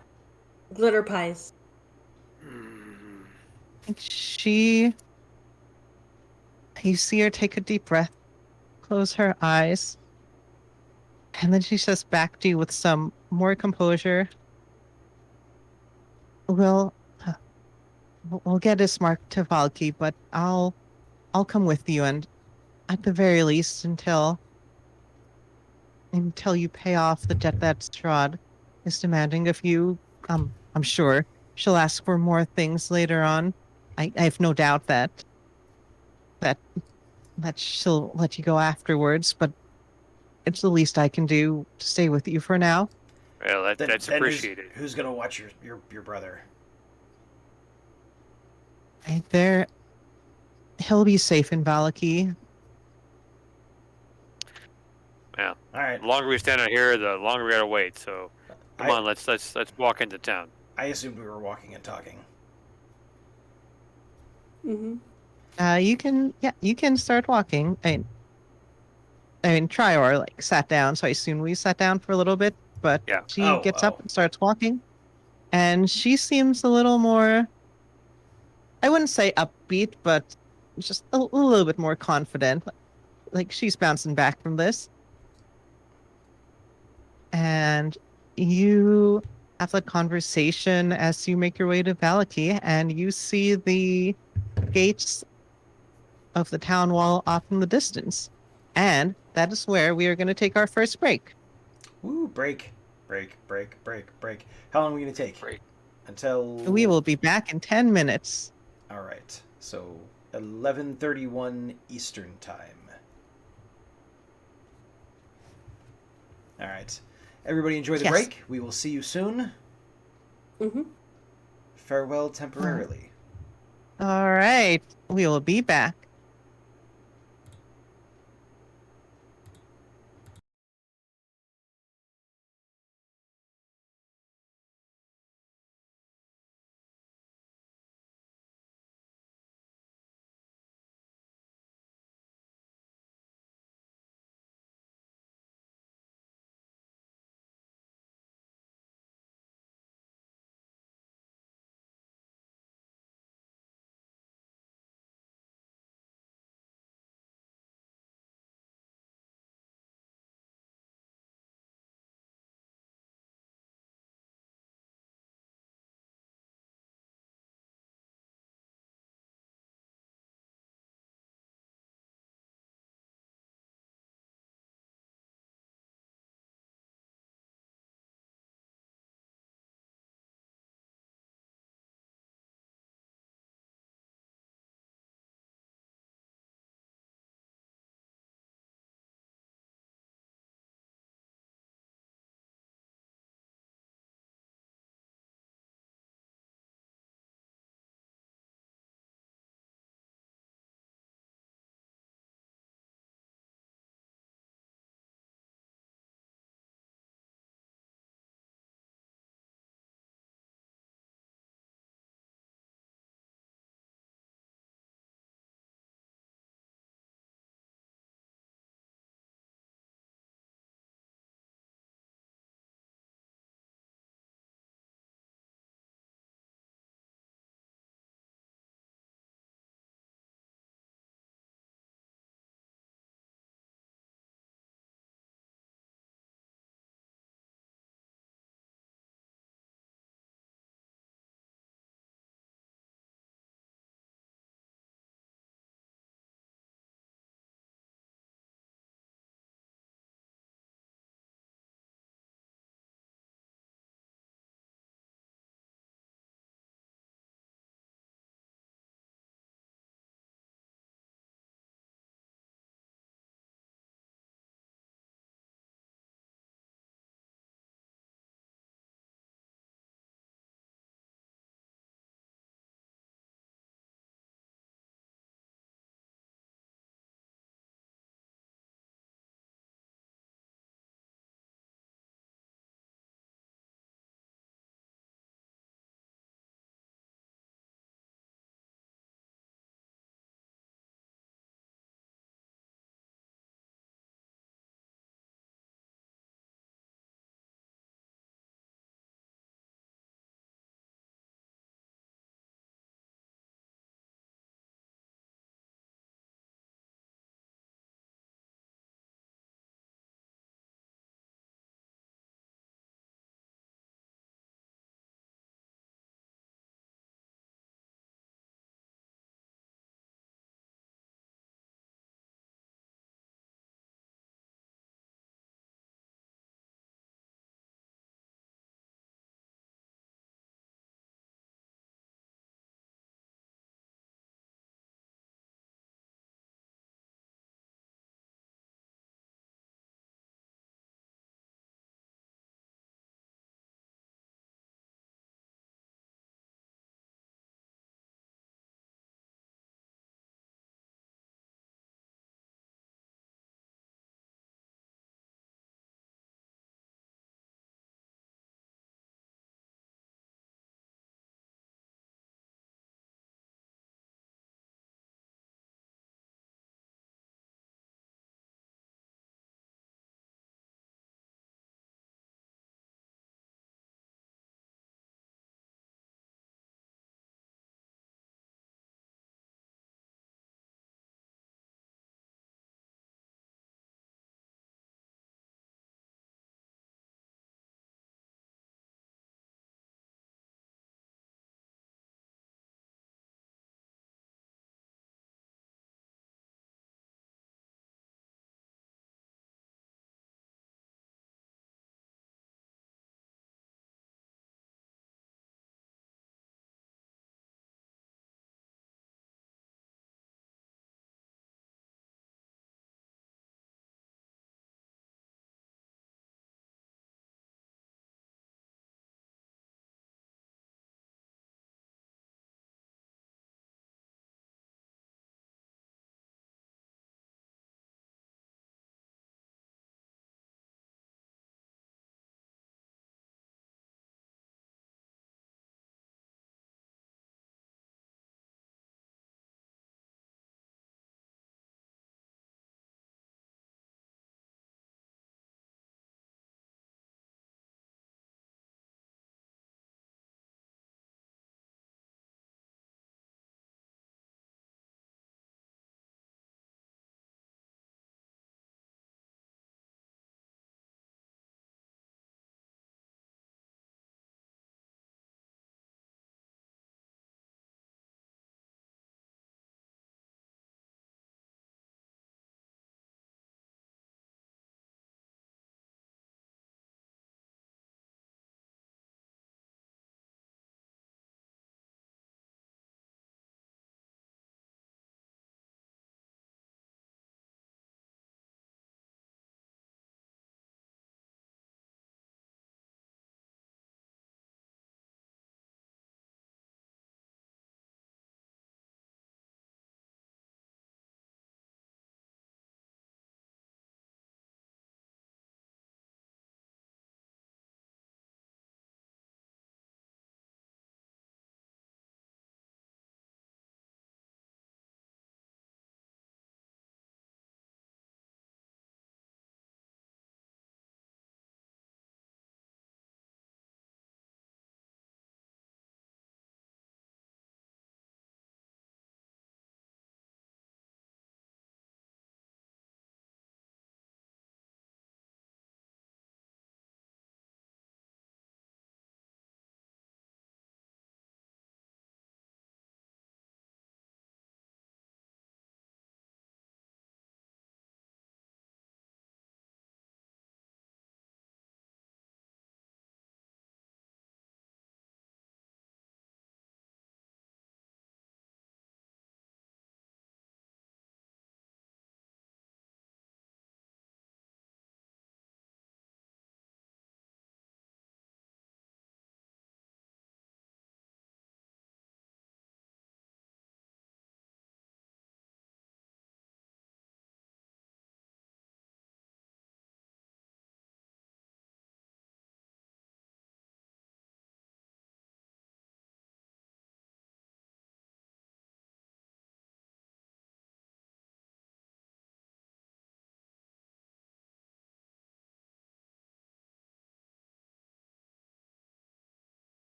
Glitter pies. You see her take a deep breath, close her eyes, and then she says back to you with some more composure. We'll get Ismark to Valky, but I'll come with you, and at the very least until you pay off the debt that Strahd is demanding of you. I'm sure she'll ask for more things later on. I have no doubt that she'll let you go afterwards, but it's the least I can do to stay with you for now. Well, that's appreciated. Who's gonna watch your brother? He'll be safe in Vallaki. Yeah. All right. The longer we stand out here, the longer we gotta wait. So, come on, let's walk into town. I assumed we were walking and talking. Mm-hmm. You can start walking. I mean, Trior sat down, so I assume we sat down for a little bit. But yeah. She gets up and starts walking, and she seems a little more. I wouldn't say upbeat, but just a little bit more confident. Like she's bouncing back from this. And you have a conversation as you make your way to Vallaki, and you see the gates of the town wall off in the distance. And that is where we are going to take our first break. Woo, break. How long are we going to take? Break. Until... We will be back in 10 minutes. All right. So 11:31 Eastern Time. All right. Everybody enjoy the Yes. break. We will see you soon. Mm-hmm. Farewell temporarily. All right. We will be back.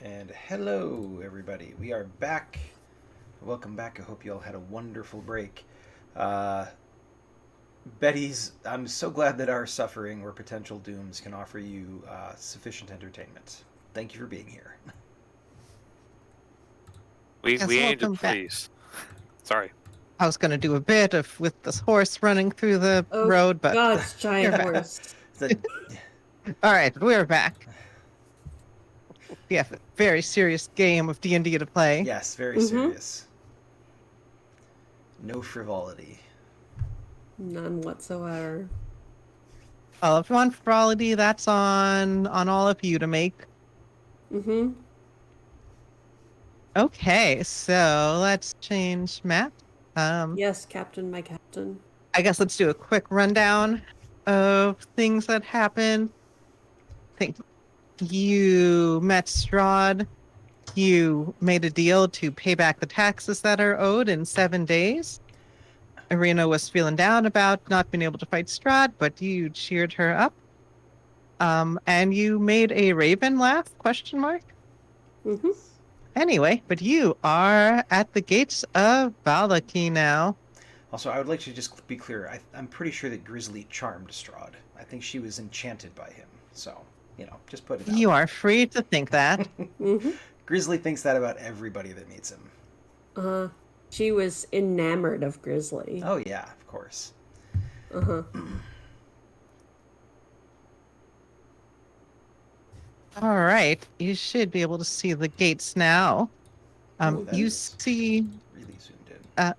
And hello, everybody. We are back. Welcome back. I hope you all had a wonderful break. Betty's, I'm so glad that our suffering or potential dooms can offer you sufficient entertainment. Thank you for being here. We Yes, aim to welcome back. please. Sorry. I was going to do a bit of with this horse running through the Oh, road, but God's giant back. horse. The- all right, we're back. We have a very serious game of D&D to play. yes, very Mhm. serious. No frivolity. None whatsoever. Well, if you want frivolity, that's on all of you to make. Mm-hmm. Okay, so let's change map. Yes, Captain, my captain. I guess let's do a quick rundown of things that happened. I think you met Strahd. You made a deal to pay back the taxes that are owed in 7 days. Irina was feeling down about not being able to fight Strahd, but you cheered her up. And you made a raven laugh, question mark? Mm-hmm. Anyway, but you are at the gates of Valaki now. Also, I would like to just be clear. I'm pretty sure that Grizzly charmed Strahd. I think she was enchanted by him. So, just put it out. You are free to think that. Mm-hmm. Grizzly thinks that about everybody that meets him. She was enamored of Grizzly. Oh, yeah, of course. Uh-huh. All right, you should be able to see the gates now. Oh, that You is see really zoomed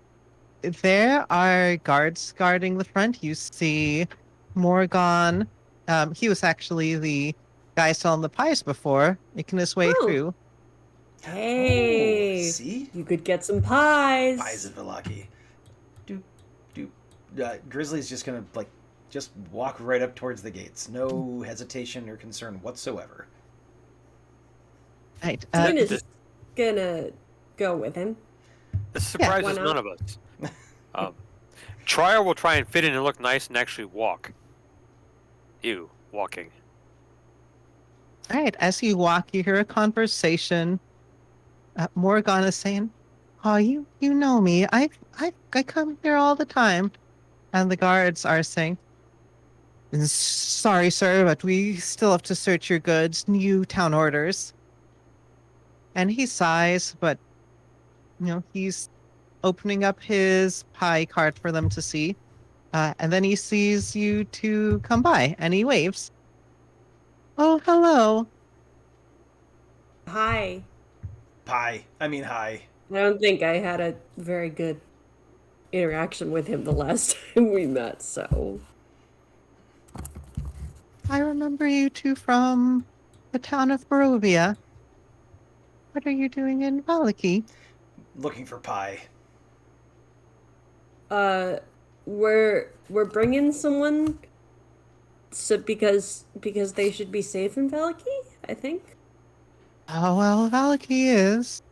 in. there are guards guarding the front. You see Morgan. He was actually the guy selling the pies before, making his way Oh. through. Hey, see? you could get some pies. Pies of Velaki. Doop, doop. Grizzly's just gonna, just walk right up towards the gates. No hesitation or concern whatsoever. Right. Tina's gonna go with him. This surprises why not? none of us. Trial will try and fit in and look nice and actually walk. You walking. All right. As you walk, you hear a conversation. Morgan is saying, "Oh, you know me. I come here all the time." And the guards are saying, "Sorry, sir, but we still have to search your goods. New town orders." And he sighs, but he's opening up his pie cart for them to see. And then he sees you two come by, and he waves. "Oh, hello." Hi. Hi. I don't think I had a very good interaction with him the last time we met, so. "I remember you two from the town of Barovia. What are you doing in Valaki?" Looking for pie. We're bringing someone so because they should be safe in Valaki, I think. "Oh, well, Valaki is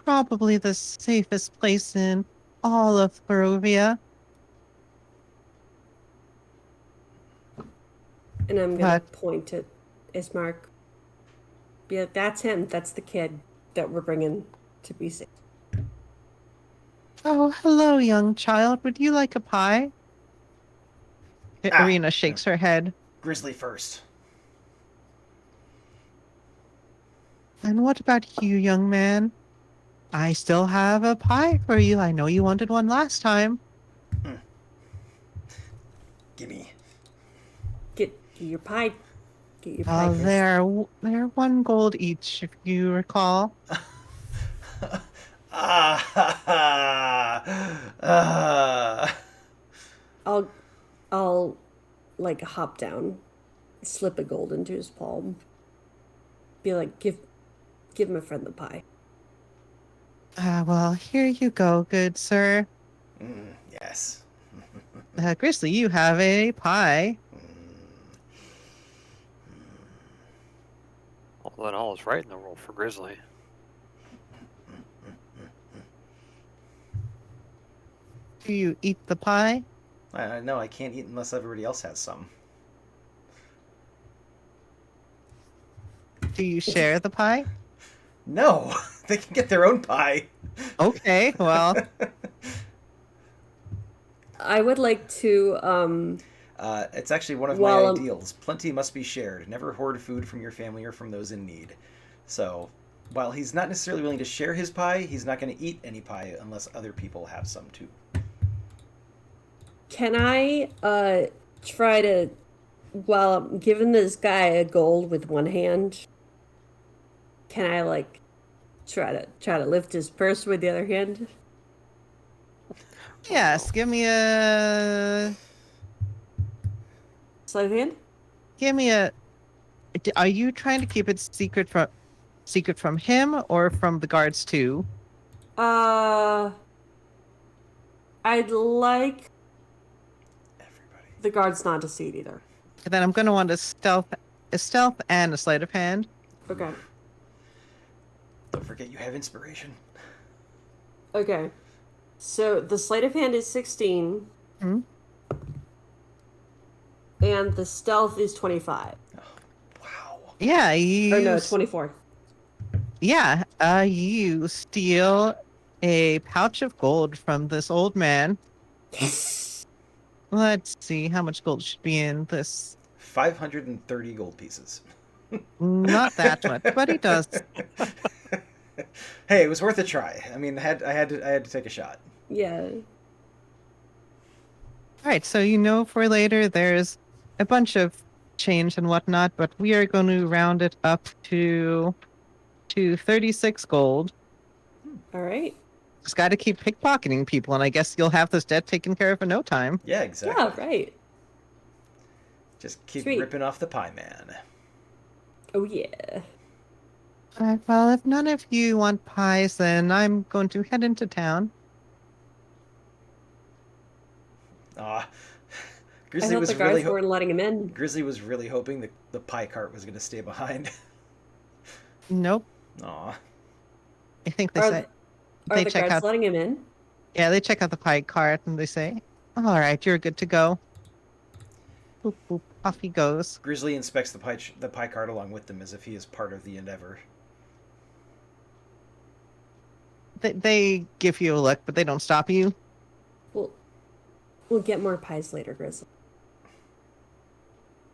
probably the safest place in all of Barovia. And I'm gonna But point at Ismark. Yeah, that's him. That's the kid that we're bringing to be safe. oh, hello, young child. Would you like a pie?" Ah. Irina shakes her head. Grizzly first. "And what about you, young man? I still have a pie for you. I know you wanted one last time." Gimme. Get your pie. Get your pie. Oh, Chris. they're 1 gold each, if you recall. I'll like hop down, slip a gold into his palm. Be like, give my friend the pie. Well, here you go, good sir. Yes. Grizzly, you have a pie. Well, then all is right in the world for Grizzly. Do you eat the pie? No, I can't eat unless everybody else has some. Do you share the pie? No, they can get their own pie. Okay, well, I would like to, It's actually one of my while ideals. Plenty must be shared. Never hoard food from your family or from those in need. So, while he's not necessarily willing to share his pie, he's not going to eat any pie unless other people have some too. can I, try to, while I'm giving this guy a gold with one hand, can I, like, try to lift his purse with the other hand? yes, give me a. Sleight of hand? Give me a. Are you trying to keep it secret from him or from the guards too? I'd like Everybody. the guards not to see it either. Then I'm gonna want a stealth and a sleight of hand. Okay. Don't forget you have inspiration. Okay. So the sleight of hand is 16. Hmm? And the stealth is 25. Wow. Yeah, you. Or no, 24. Yeah, you steal a pouch of gold from this old man. Yes! Let's see how much gold should be in this. 530 gold pieces. Not that much, but he does. Hey, it was worth a try. I mean, I had to take a shot. Yeah. All right, so you know for later there's a bunch of change and whatnot, but we are going to round it up to 36 gold. All right. Just got to keep pickpocketing people, and I guess you'll have this debt taken care of in no time. Yeah, exactly. Yeah, right. Just keep Sweet. ripping off the pie man. Oh, yeah. All right, well, if none of you want pies, then I'm going to head into town. Ah, I Grizzly thought was the guards really weren't letting him in. Grizzly was really hoping that the pie cart was going to stay behind. Nope. Aw. I think they Are, say are they the check guards out. letting him in? Yeah, they check out the pie cart and they say, "All right, you're good to go." Boop boop, off he goes. Grizzly inspects the pie cart along with them as if he is part of the endeavor. They give you a look, but they don't stop you. We'll get more pies later, Grizzly.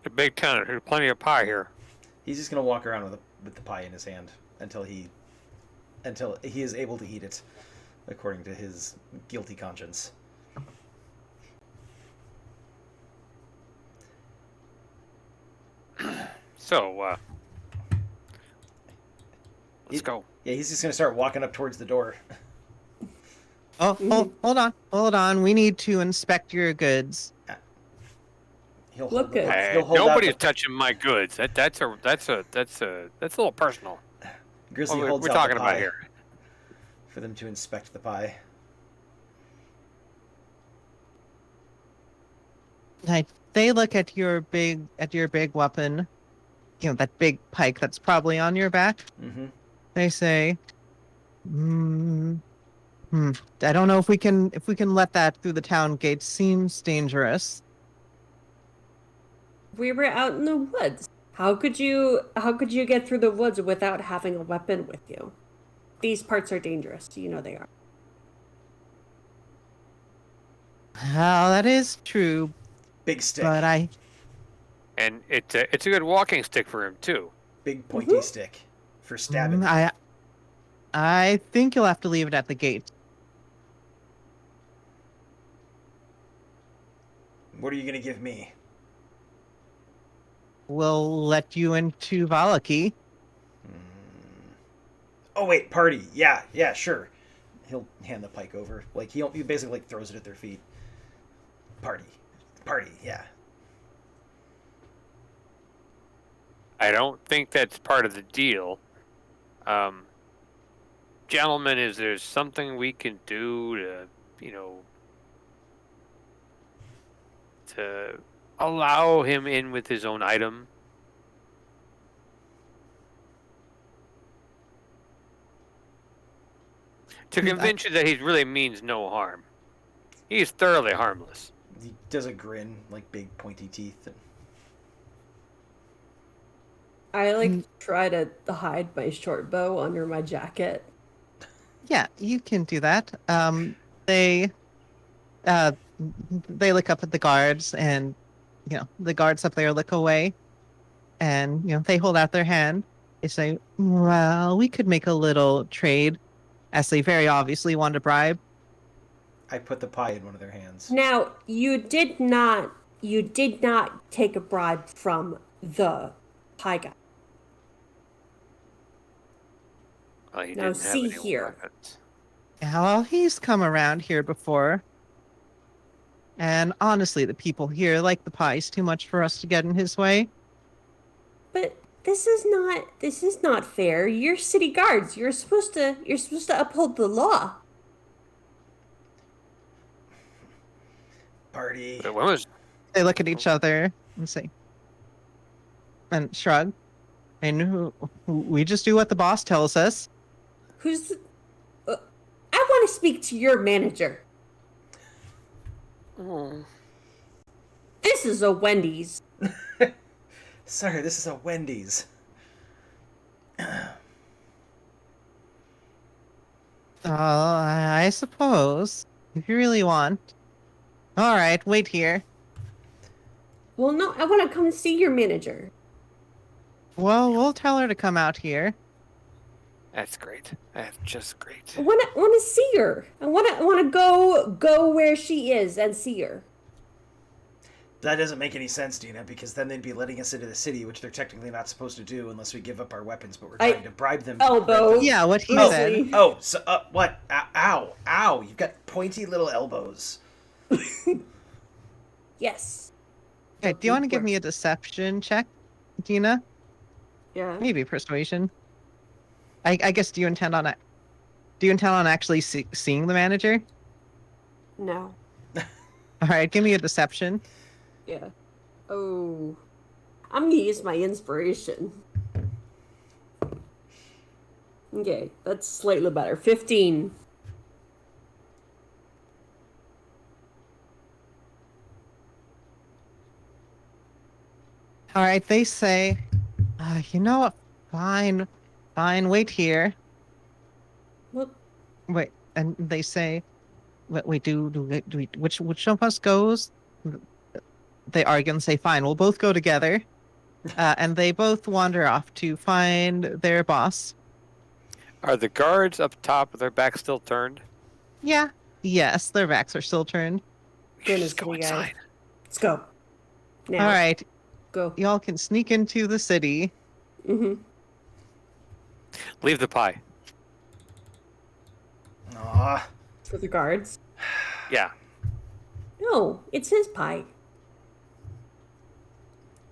The big town. There's plenty of pie here. He's just going to walk around with the pie in his hand until he is able to eat it, according to his guilty conscience. So, let's go. Yeah, he's just going to start walking up towards the door. Oh, hold on. We need to inspect your goods. He'll Look hold good. he'll hold Nobody's out touching my goods. That's a little personal. Grizzly What holds we're out talking the pie about here. for them to inspect the pie. Like, they look at your big weapon, that big pike that's probably on your back. Mm-hmm. They say, I don't know if we can let that through the town gate. Seems dangerous." We were out in the woods. How could you get through the woods without having a weapon with you? These parts are dangerous. You know they are. Well, that is true, Big stick. but And it's a good walking stick for him too. Big pointy stick for stabbing. I think you'll have to leave it at the gate. What are you going to give me? We'll let you into Valaki. Oh wait, party. Yeah, sure. He'll hand the pike over. Like he basically throws it at their feet. Party, yeah. I don't think that's part of the deal. Gentlemen, is there something we can do to allow him in with his own item? To convince you that he really means no harm. He's thoroughly harmless. He does a grin, like big pointy teeth. I like try to hide my short bow under my jacket. Yeah, you can do that. They uh they look up at the guards, and the guards up there look away, and they hold out their hand. They say, "Well, we could make a little trade," as they very obviously want a bribe. I put the pie in one of their hands. Now, you did not take a bribe from the pie guy. Well, he Now, didn't have see any here. weapons. Yeah, well, he's come around here before. And honestly, the people here like the pies too much for us to get in his way. But this is not fair. You're city guards. You're supposed to uphold the law. Party. But when was They look at each other and say, and shrug. And we just do what the boss tells us. Who's the, I want to speak to your manager. This is a Wendy's. Sir, this is a Wendy's. I suppose. If you really want. All right, wait here. Well, no, I want to come see your manager. Well, we'll tell her to come out here. That's great. That's just great. I want to see her. I want to go where she is and see her. That doesn't make any sense, Dina, because then they'd be letting us into the city, which they're technically not supposed to do unless we give up our weapons, but we're trying to bribe them. Elbow. Yeah, what he Oh, said. oh, so, what? Ow, ow, you've got pointy little elbows. Yes. Okay, do you want to give me a deception check, Dina? Yeah. Maybe persuasion. I guess. Do you intend on actually seeing the manager? No. All right, give me a deception. Yeah. Oh. I'm gonna use my inspiration. Okay, that's slightly better. 15. All right, they say, you know what? Fine, wait here. What? Wait, and they say, wait, do we, which of us goes? They argue and say, fine, we'll both go together. And they both wander off to find their boss. Are the guards up top with their backs still turned? Yeah, yes, their backs are still turned. Goodness, Just go me, guys. inside. Let's go. Now. All right, Go. y'all can sneak into the city. Mm-hmm. Leave the pie. Aw. For the guards. Yeah. No, it's his pie.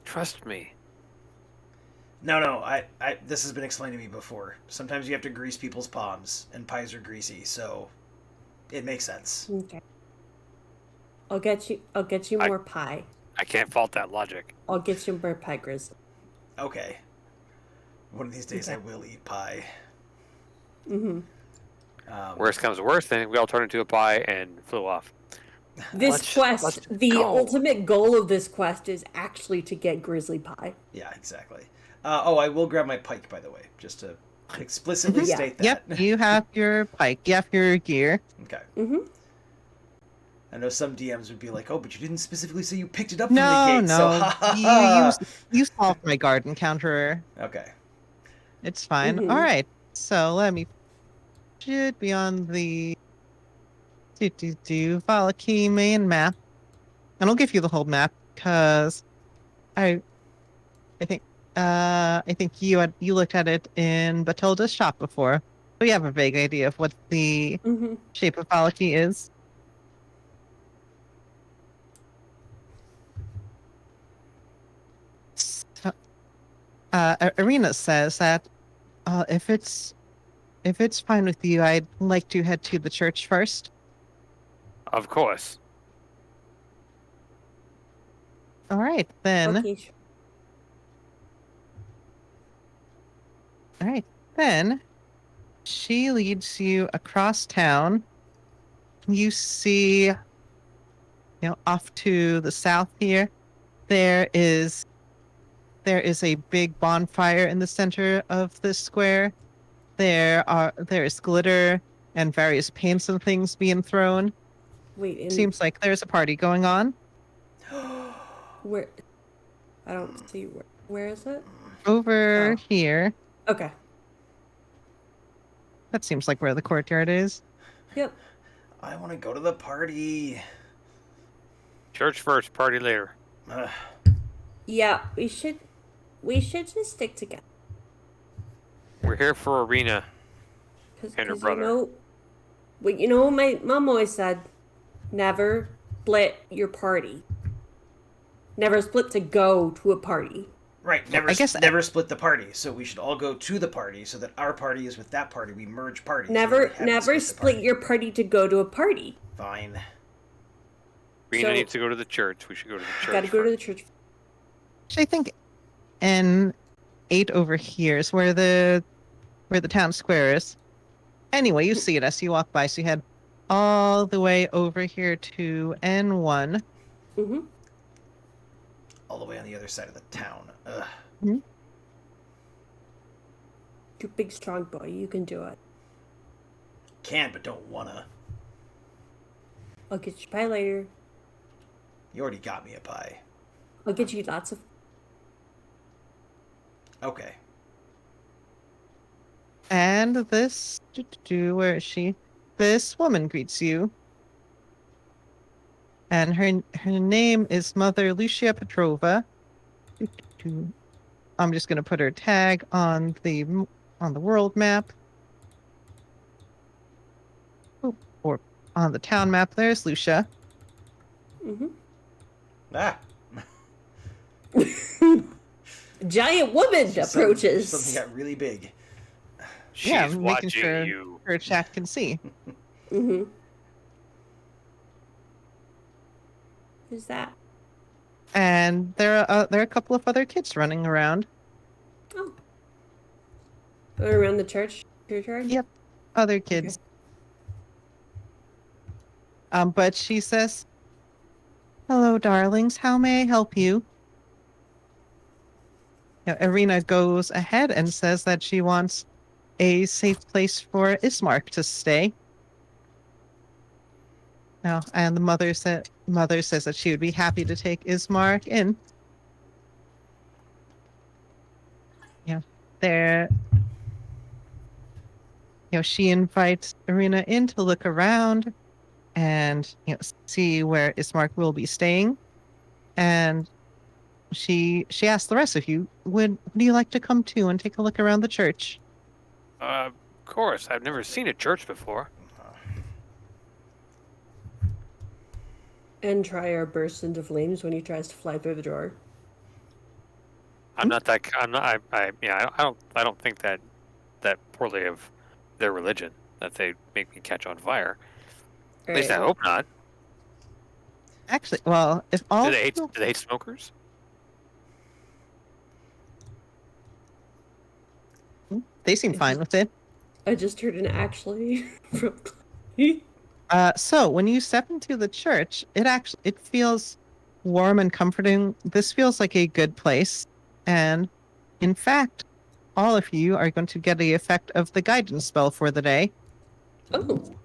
Trust me. No, this has been explained to me before. Sometimes you have to grease people's palms, and pies are greasy, so it makes sense. Okay. I'll get you more pie. I can't fault that logic. I'll get you more pie, Grizzly. Okay. One of these days Okay. I will eat pie. Mm-hmm. Worst comes to worst, then we all turned into a pie and flew off. Let's the go. ultimate goal of this quest is actually to get Grizzly Pie. Yeah, exactly. I will grab my pike, by the way, just to explicitly Yeah. state that. Yep, you have your pike, you have your gear. Okay. Mm-hmm. I know some DMs would be like, "Oh, but you didn't specifically say you picked it up No, from the gate." So, ha, ha, ha. you solved my guard encounter. Okay. It's fine. Mhm. All right, so let me. Should be on the. Valaki main map, and I'll give you the whole map because I think you looked at it in Batilda's shop before, so you have a vague idea of what the Mm-hmm. shape of Valaki is. So, Arena says that if it's fine with you, I'd like to head to the church first. Of course. All right, then. Okay. Sure. All right, then she leads you across town. You see, off to the south here, there is there is a big bonfire in the center of the square. There is glitter and various paints and things being thrown. Wait, and Seems like there's a party going on. where? I don't see where is it? Over Oh. here. Okay. That seems like where the courtyard is. Yep. I want to go to the party. Church first, party later. Ugh. Yeah, we should just stick together. We're here for Arena and her Because brother. what my mom always said, never split your party. Never split to go to a party. Right, never, I guess never split the party. So we should all go to the party so that our party is with that party. We merge parties. Never We haven't split your party to go to a party. Fine. Arena So- needs to go to the church. We should go to the church. Got to go to the first. church. I think N8 over here is where the town square is. Anyway, you see it as you walk by, so you head all the way over here to N1. Mm-hmm. All the way on the other side of the town. Ugh. You big strong boy, you can do it. Can, but don't wanna. I'll get you pie later. You already got me a pie. I'll get you lots of. Okay. And this, where is she? This woman greets you. And her name is Mother Lucia Petrova. I'm just going to put her tag on the world map. Or on the town map. There's Lucia. Mm-hmm. Ah. Giant woman approaches. Something got really big. She's Yeah, making watching sure you. her chat can see. Mm-hmm. Who's that? And there are a couple of other kids running around. Oh. Going around the churchyard? Yep, other kids. But she says, "Hello, darlings. How may I help you?" Irina goes ahead and says that she wants a safe place for Ismark to stay. Now, and the mother says that she would be happy to take Ismark in. There. She invites Irina in to look around and see where Ismark will be staying, and she asks the rest of you, would you like to come too and take a look around the church? Of course. I've never seen a church before. And Trier bursts into flames when he tries to fly through the door. I'm not that. I'm not. I don't think that poorly of their religion that they make me catch on fire. At least I hope not. Actually, well, if all Do they hate smokers? they seem fine with it. I just heard an actually from So when you step into the church, it feels warm and comforting. This feels like a good place, and in fact, all of you are going to get the effect of the guidance spell for the day. Oh.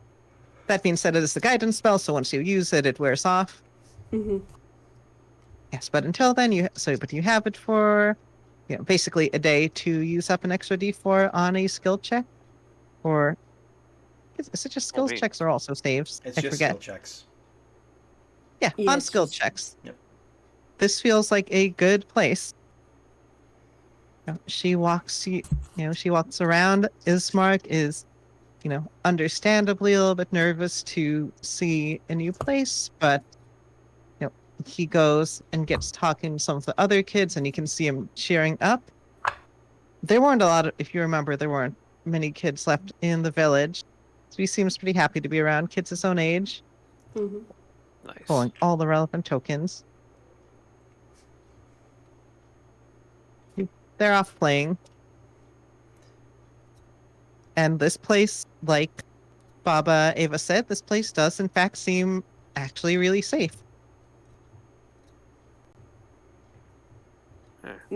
That being said, it is the guidance spell, so once you use it, it wears off. Mm-hmm. Yes, but until then, you have it for, basically a day to use up an extra D4 on a skill check, or is it just skills neat. checks or also saves? It's I just forget. skill checks. Yeah, Yeah, on it's skill just- checks. Yep. This feels like a good place. She walks around. Ismark is, understandably a little bit nervous to see a new place, but he goes and gets talking to some of the other kids, and you can see him cheering up. There weren't if you remember, there weren't many kids left in the village, so he seems pretty happy to be around kids his own age, Mm-hmm. Nice. pulling all the relevant tokens. They're off playing. And this place, like Baba Ava said, this place does in fact seem actually really safe.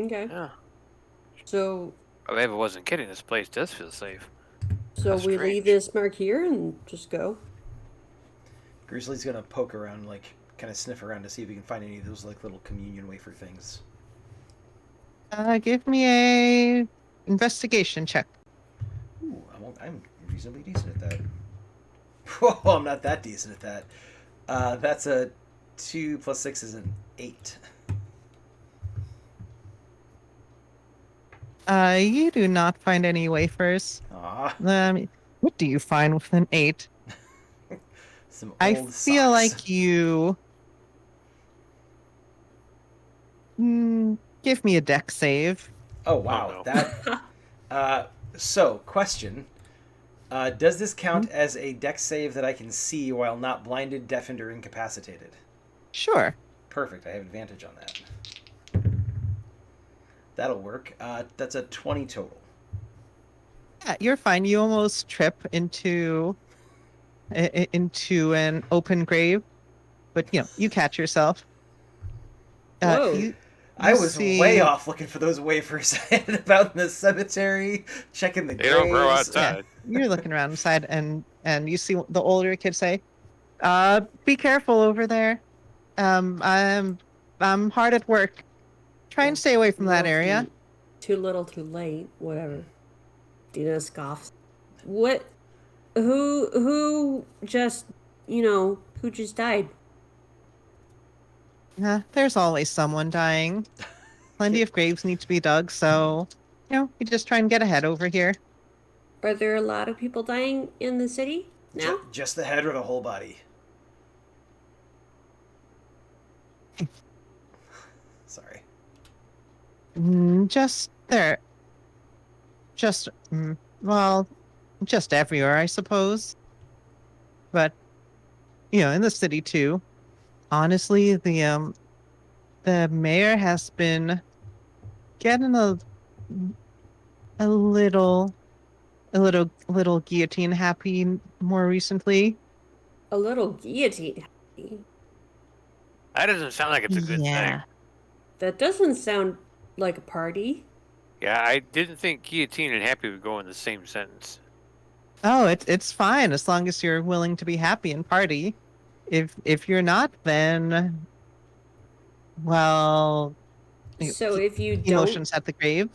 Okay. Yeah. So, If I wasn't kidding, this place does feel safe. so That's we leave strange. Ismark here and just go. Grizzly's gonna poke around, like, kind of sniff around to see if he can find any of those, like, little communion wafer things. Give me a investigation check. Ooh, I'm reasonably decent at that. Whoa, I'm not that decent at that. That's a 2 plus 6 is an 8. You do not find any wafers. Aw, What do you find with an 8? some I old feel socks. like you. Give me a deck save. Oh Oh wow, no. that. So question: does this count as a deck save that I can see while not blinded, deafened, or incapacitated? Sure. Perfect. I have advantage on that. That'll work. That's a 20 total. Yeah, you're fine. You almost trip into an open grave, but you catch yourself. Whoa. I You was way see. off looking for those wafers I had about in the cemetery, checking the They don't grow graves. Yeah, outside. you're looking around inside, and you see the older kid say, be careful over there. I'm hard at work. Try Yeah. and stay away from that Well, area." too little, too late. Whatever. Dina scoffs. What? Who just, who just died? There's always someone dying. Plenty of graves need to be dug, so you just try and get ahead over here. Are there a lot of people dying in the city now? Just the head or the whole body? Sorry. Just there. Just well, just everywhere, I suppose. But in the city too. Honestly, the mayor has been getting a little guillotine happy more recently. A little guillotine. That doesn't sound like it's a good thing. Yeah. That doesn't sound like a party. Yeah, I didn't think guillotine and happy would go in the same sentence. Oh, it's fine as long as you're willing to be happy and party. If you're not, then well, So if you don't emotions at the grave.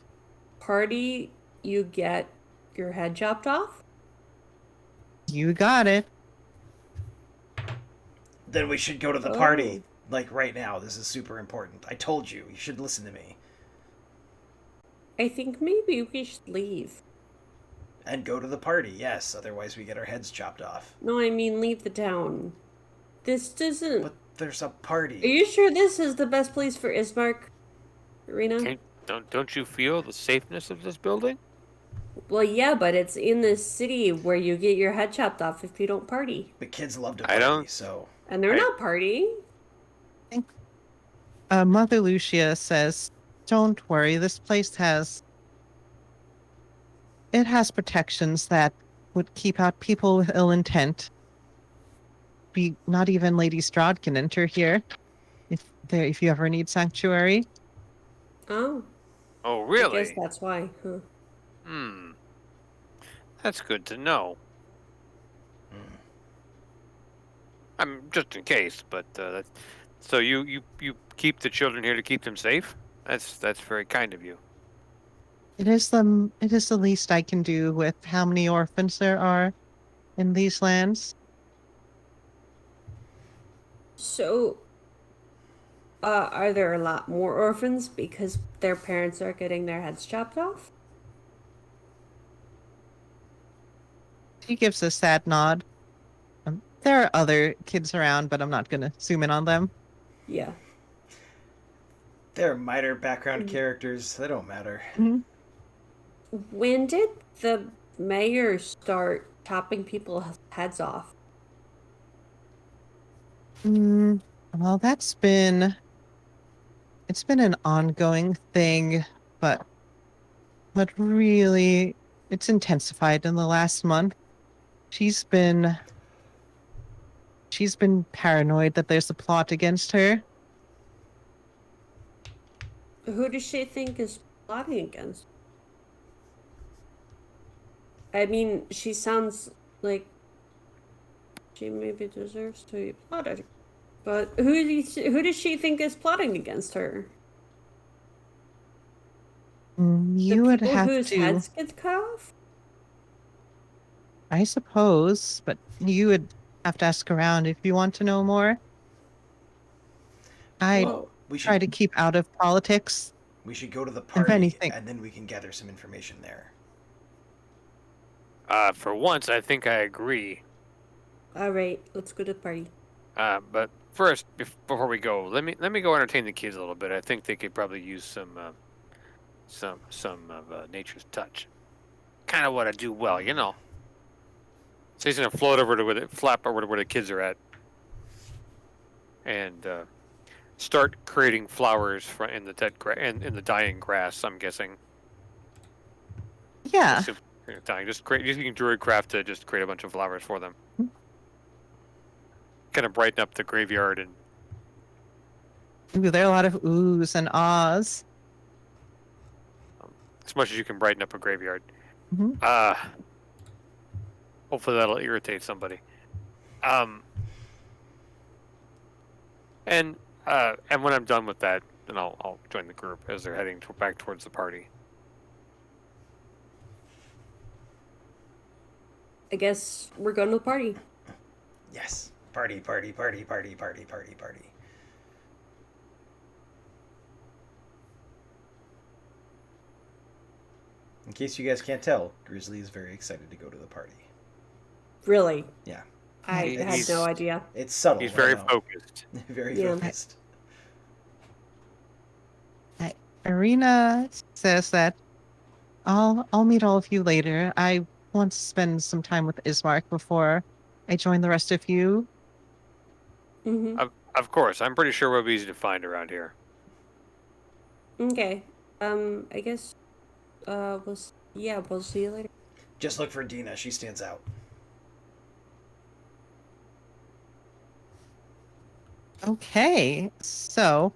party, you get your head chopped off? You got it. Then we should go to the party, like right now. This is super important. I told you. You should listen to me. I think maybe we should leave. And go to the party, yes. Otherwise, we get our heads chopped off. No, I mean leave the town. This doesn't. But there's a Are party. you sure this is the best place for Ismark, Irina? Don't you feel the safeness of this building? Well, yeah, but it's in the city where you get your head chopped off if you don't party. The kids love to I party, don't- so. And they're not partying. Mother Lucia says, "Don't worry. This place has protections that would keep out people with ill intent. Not even Lady Strahd can enter here if you ever need sanctuary." Oh, Oh, I really? guess that's why. Huh. That's good to know. Just in case, but so you keep the children here to keep them safe? That's very kind of you. It is the least I can do with how many orphans there are in these lands. So, are there a lot more orphans because their parents are getting their heads chopped off? He gives a sad nod. There are other kids around, but I'm not going to zoom in on them. Yeah. They're minor background characters. They don't matter. When did the mayor start chopping people's heads off? Well, it's been an ongoing thing, but really, it's intensified in the last month. She's been paranoid that there's a plot against her. Who does she think is plotting against? I mean, she sounds like she maybe deserves to be plotted. But who does she think is plotting against her? The You would people have whose to, heads get cut off? I suppose, but you would have to ask around if you want to know more. I Well, try to keep out of politics, we should go to the if party, anything. and then we can gather some information there. For once, I think I agree. All right, let's go to the party. But first, before we go, let me go entertain the kids a little bit. I think they could probably use some of nature's touch. Kind of what I do well, you know. So he's gonna float over to flap over to where the kids are at, and start creating flowers in the in the dying grass. I'm guessing. Yeah. Dying. Just using druidcraft to just create a bunch of flowers for them. Kind of brighten up the graveyard and. Ooh, there are a lot of oohs and ahs. As much as you can brighten up a graveyard. Mhm. Hopefully that'll irritate somebody. And when I'm done with that, then I'll join the group as they're heading back towards the party. I guess we're going to the party. Yes. Party, party, party, party, party, party, party. In case you guys can't tell, Grizzly is very excited to go to the party. Really? Yeah. I had no idea. It's subtle. He's very focused. Very Yeah. focused. Irina says that I'll meet all of you later. I want to spend some time with Ismark before I join the rest of you. Mm-hmm. Of course, I'm pretty sure we'll be easy to find around here. Okay. I guess we'll see you later. Just look for Dina. She stands out. Okay, so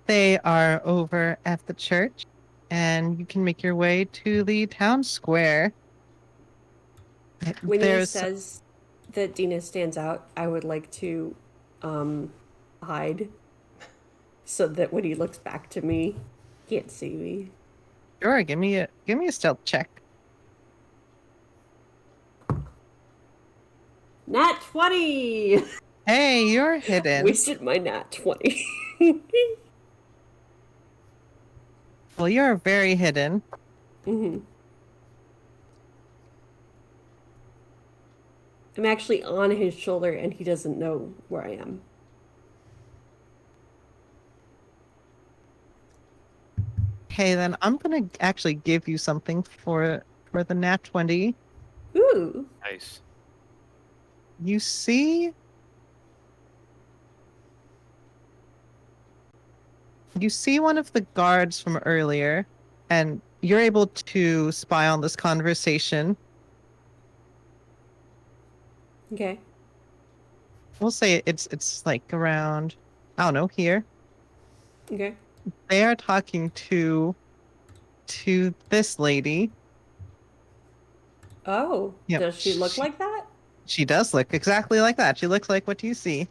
they are over at the church, and you can make your way to the town square. When he There's says that Dina stands out, I would like to hide so that when he looks back to me, he can't see me. sure, give me a stealth check. Nat 20! Hey, you're hidden. Wasted my nat 20. Well, you're very hidden. Mm-hmm. I'm actually on his shoulder and he doesn't know where I am. Okay, then I'm gonna actually give you something for the nat 20. Ooh. Nice. You see one of the guards from earlier, and you're able to spy on this conversation. Okay. We'll say it's like around, I don't know, here. Okay. They are talking to this lady. Oh. Yep. Does she look like that? She does look exactly like that. She looks like what you see.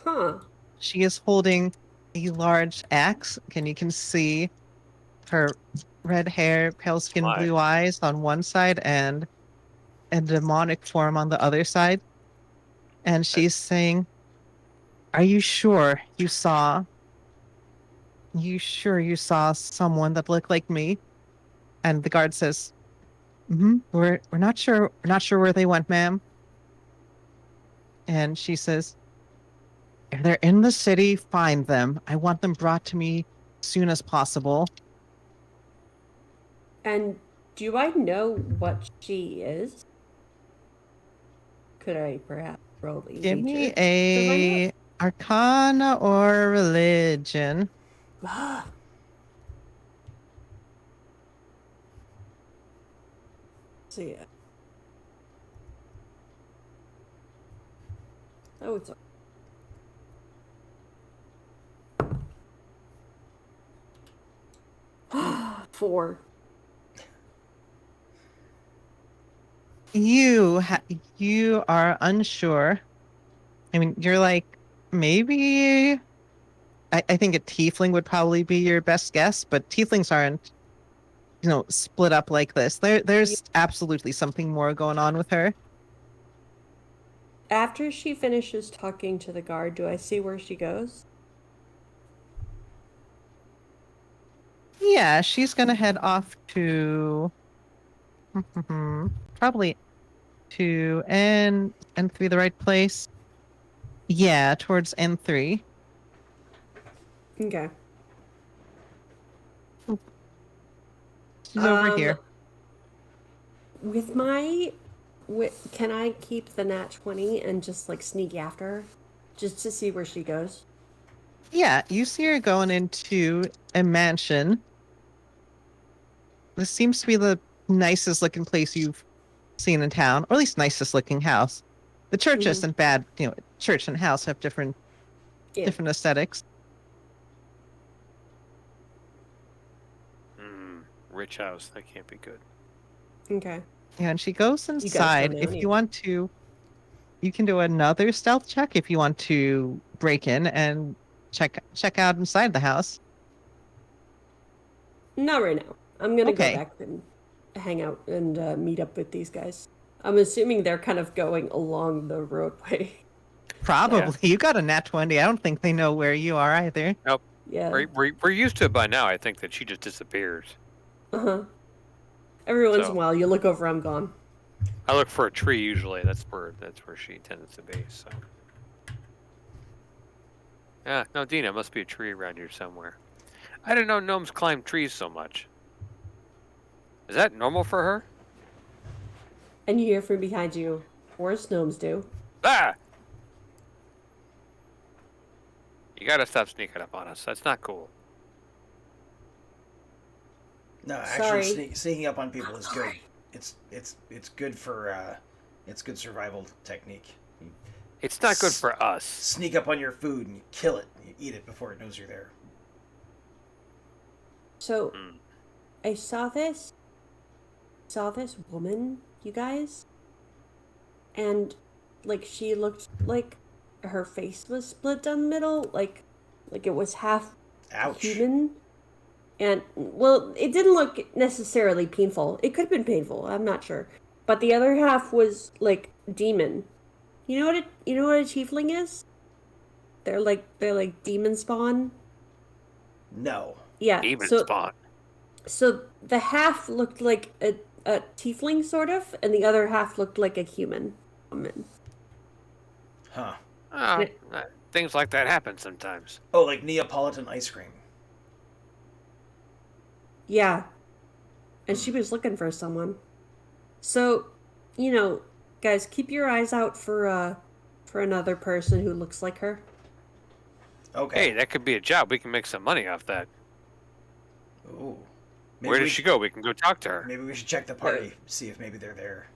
Huh. She is holding a large axe, and you can see her red hair, pale skin, My. blue eyes on one side, and a demonic form on the other side. And she's saying, "Are you sure you saw someone that looked like me?" And the guard says, we're not sure. We're not sure where they went, ma'am." And she says, "If they're in the city, find them. I want them brought to me as soon as possible." And do I know what she is? Could I perhaps roll a Give me nature to find a Arcana or Religion. out? See ya. Oh, it's 4. You are unsure. I mean, you're like, maybe. I think a tiefling would probably be your best guess, but tieflings aren't, split up like this. There's absolutely something more going on with her. After she finishes talking to the guard, do I see where she goes? Yeah, she's gonna head off to probably to N3 the right place. Yeah, towards N3. Okay. She's over here. With my, can I keep the nat 20 and just like sneak after her, just to see where she goes? Yeah, you see her going into a mansion. This seems to be the nicest looking place you've seen in town, or at least nicest looking house. The church Mhm. isn't bad. Church and house have different Yeah. aesthetics. Rich house. That can't be good. Okay. Yeah, and she goes You guys inside. don't know If anything. you want to, you can do another stealth check if you want to break in and check out inside the house. Not right now. I'm gonna go Okay. back and hang out and meet up with these guys. I'm assuming they're kind of going along the roadway. Probably. You got a nat 20. I don't think they know where you are either. Nope. Yeah. We're used to it by now. I think that she just disappears. Uh-huh. Every once in So- a while, you look over, I'm gone. I look for a tree usually. That's where she tends to be. So. Yeah, no, Dina, must be a tree around here somewhere. I didn't know gnomes climb trees so much. Is that normal for her? And you hear from behind you, worse gnomes do. Ah! You gotta stop sneaking up on us. That's not cool. No, Sorry. actually, sneaking up on people is good. It's good for it's good survival technique. You It's not good for us. sneak up on your food and you kill it. And you eat it before it knows you're there. So, I saw this woman, you guys, and like she looked like her face was split down the middle, like it was half Ouch. human. And well, it didn't look necessarily painful. It could have been painful. I'm not sure, but the other half was like demon. You know what a tiefling is? They're like demon spawn. No. Yeah. Demon so spawn. So the half looked like a tiefling, sort of, and the other half looked like a human woman. Huh. Oh, things like that happen sometimes. Oh, like Neapolitan ice cream. Yeah. And she was looking for someone. So, guys, keep your eyes out for another person who looks like her. Okay. Hey, that could be a job. We can make some money off that. Ooh. Where does she go? We can go talk to her. Maybe we should check the party, see if maybe they're there.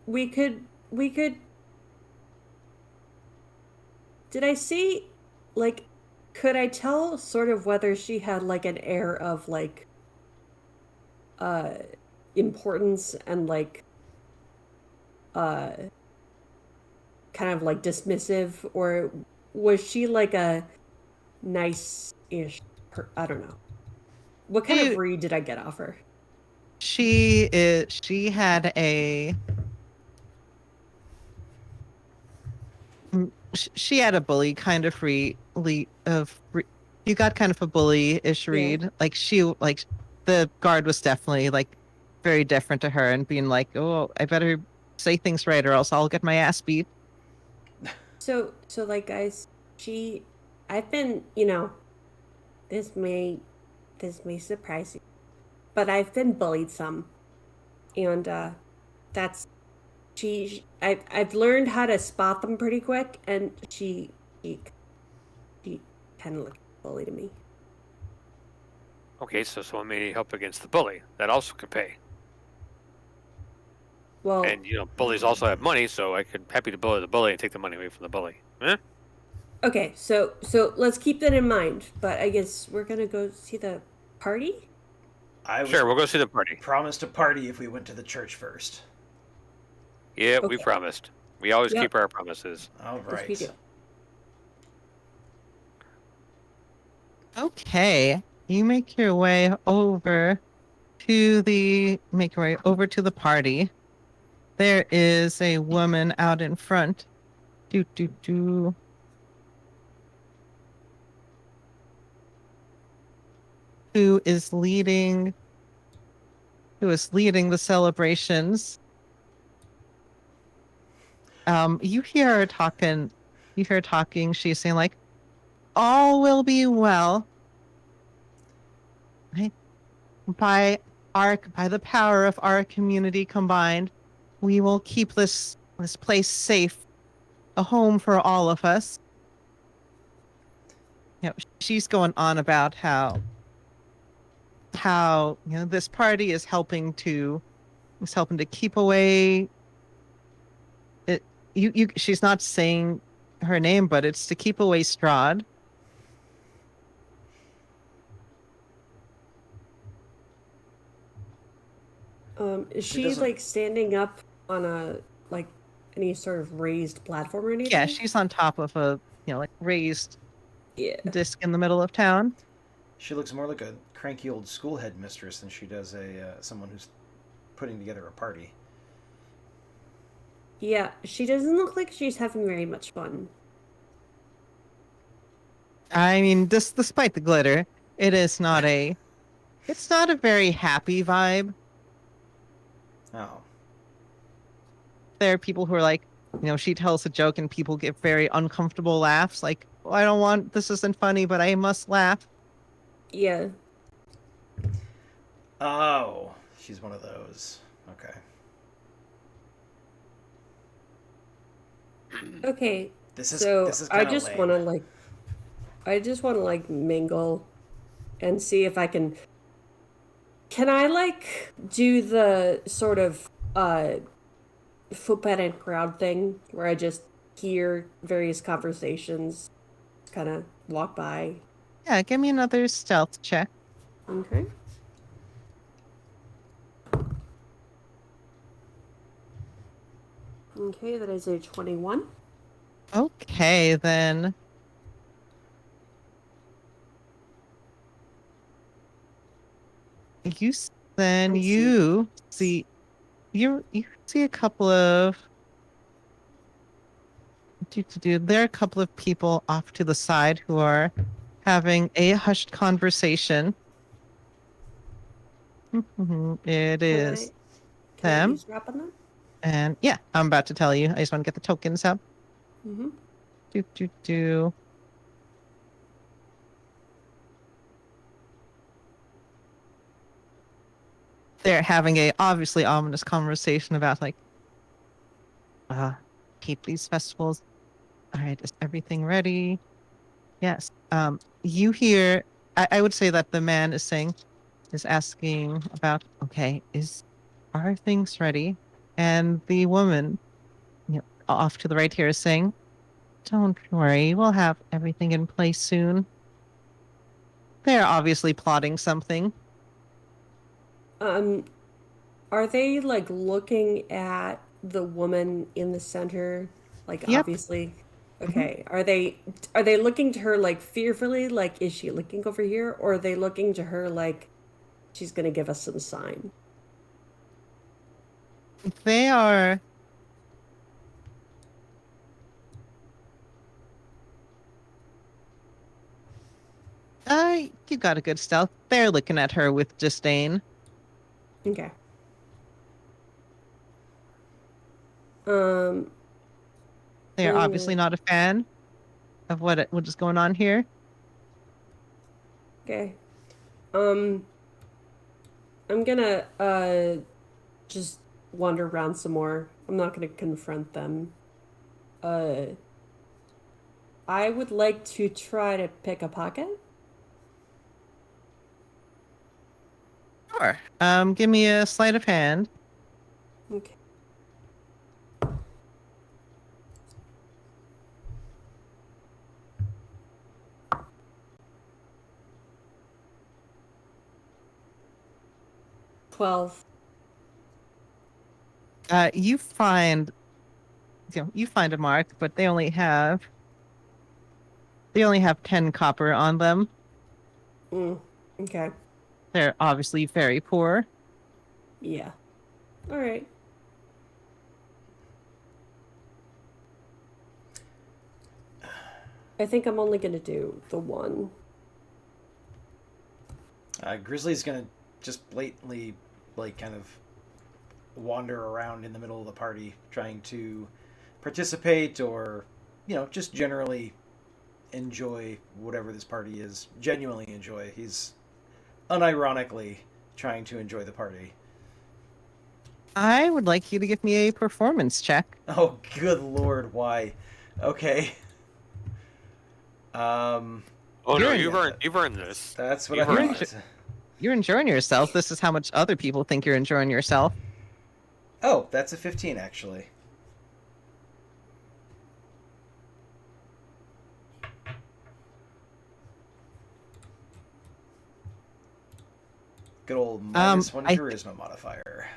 We could Did I see, like, could I tell sort of whether she had like an air of like importance and like kind of like dismissive, or was she like a nice-ish I don't know. What kind of read did I get off her? She had a she had a bully kind of you got kind of a bully-ish read. Like the guard was definitely like very different to her and being like, oh, I better say things right or else I'll get my ass beat. So like, guys, I've been, this may surprise you, but I've been bullied some, and I've learned how to spot them pretty quick, and she kind of looked bully to me. Okay, so someone may need help against the bully. That also could pay. Well, And bullies also have money, so I could happy to bully the bully and take the money away from the bully. Eh? okay, so let's keep that in mind. But I guess we're gonna go see the party. I was Sure, we'll go see the party. promised a party if we went to the church first. Yeah, we Okay. promised. We always Yep. keep our promises. All Yes, we right. do. Okay. You make your way over to the party. There is a woman out in front. Do do do. Who is leading the celebrations. You hear her talking. She's saying like, "All will be well. Right? By the power of our community combined, we will keep this place safe, a home for all of us." She's going on about how this party is helping to keep away it. She's not saying her name, but it's to keep away Strahd. Is She she doesn't. like standing up on a like any sort of raised platform or anything? Yeah, she's on top of a like raised Yeah. disc in the middle of town. She looks more like a cranky old school headmistress than she does someone who's putting together a party. Yeah, she doesn't look like she's having very much fun. I mean, despite the glitter, it's not a very happy vibe. Oh. There are people who are like, she tells a joke and people get very uncomfortable laughs. Like, well, I don't want, this isn't funny, but I must laugh. Yeah. Oh. She's one of those. Okay. Okay. This is So I kind of just lame. want to mingle and see if I can. Can I like do the sort of footpad and crowd thing where I just hear various conversations, kind of walk by? Yeah, give me another stealth check. Okay. Okay, that is a 21. Okay, then. You s- then Let's see. you see you see a couple of there are a couple of people off to the side who are having a hushed conversation. It Can is I can I them. eavesdrop on that? And yeah, I'm about to tell you. I just want to get the tokens up. Mm-hmm. Do do do. They're having a obviously ominous conversation about like keep these festivals. All right, is everything ready? Yes. You hear I would say that the man is asking about, okay, are things ready? And the woman, off to the right here is saying, don't worry, we'll have everything in place soon. They're obviously plotting something. Um, are they like looking at the woman in the center? Like Yep. obviously. Mhm. Okay. Are they looking to her like fearfully, like is she looking over here, or are they looking to her like she's gonna give us some sign? They are. You got a good stealth. They're looking at her with disdain. Okay. Um, They are I'm obviously gonna not a fan of what is going on here. okay. Um, I'm gonna just wander around some more. I'm not gonna confront them. Uh, I would like to try to pick a pocket. Sure. Give me a sleight of hand. Okay. 12. You find a mark, but they only have 10 copper on them. Okay. They're obviously very poor. Yeah. All right. I think I'm only going to do the one. Grizzly's gonna just blatantly, like, kind of wander around in the middle of the party, trying to participate or, just generally enjoy whatever this party is. Genuinely enjoy. He's unironically trying to enjoy the party. I would like you to give me a performance check. Oh, good lord, why? Okay. Oh no, You're you've earned this. That's what You've I earned thought. You're enjoying yourself. This is how much other people think you're enjoying yourself. Oh, that's a 15, actually. Good old -1 charisma modifier.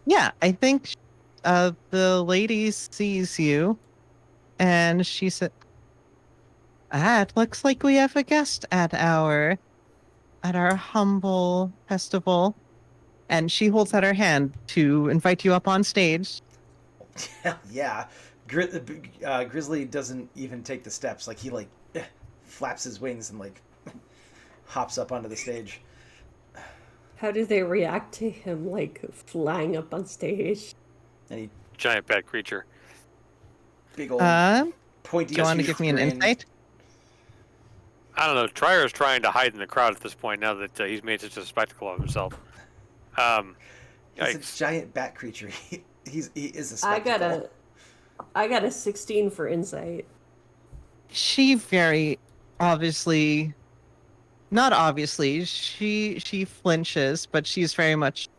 Yeah, I think the lady sees you, and she said, it looks like we have a guest at our humble festival." And she holds out her hand to invite you up on stage. Yeah. Grizzly doesn't even take the steps. Like, he, flaps his wings and, hops up onto the stage. How do they react to him, flying up on stage? And he, Giant bad creature. big old pointy. Do you want to give me an insight? I don't know. Tryer's trying to hide in the crowd at this point now that he's made such a spectacle of himself. He's a giant bat creature. He is a spectacle. I got a 16 for insight. She very obviously, not obviously, she flinches, but she's very much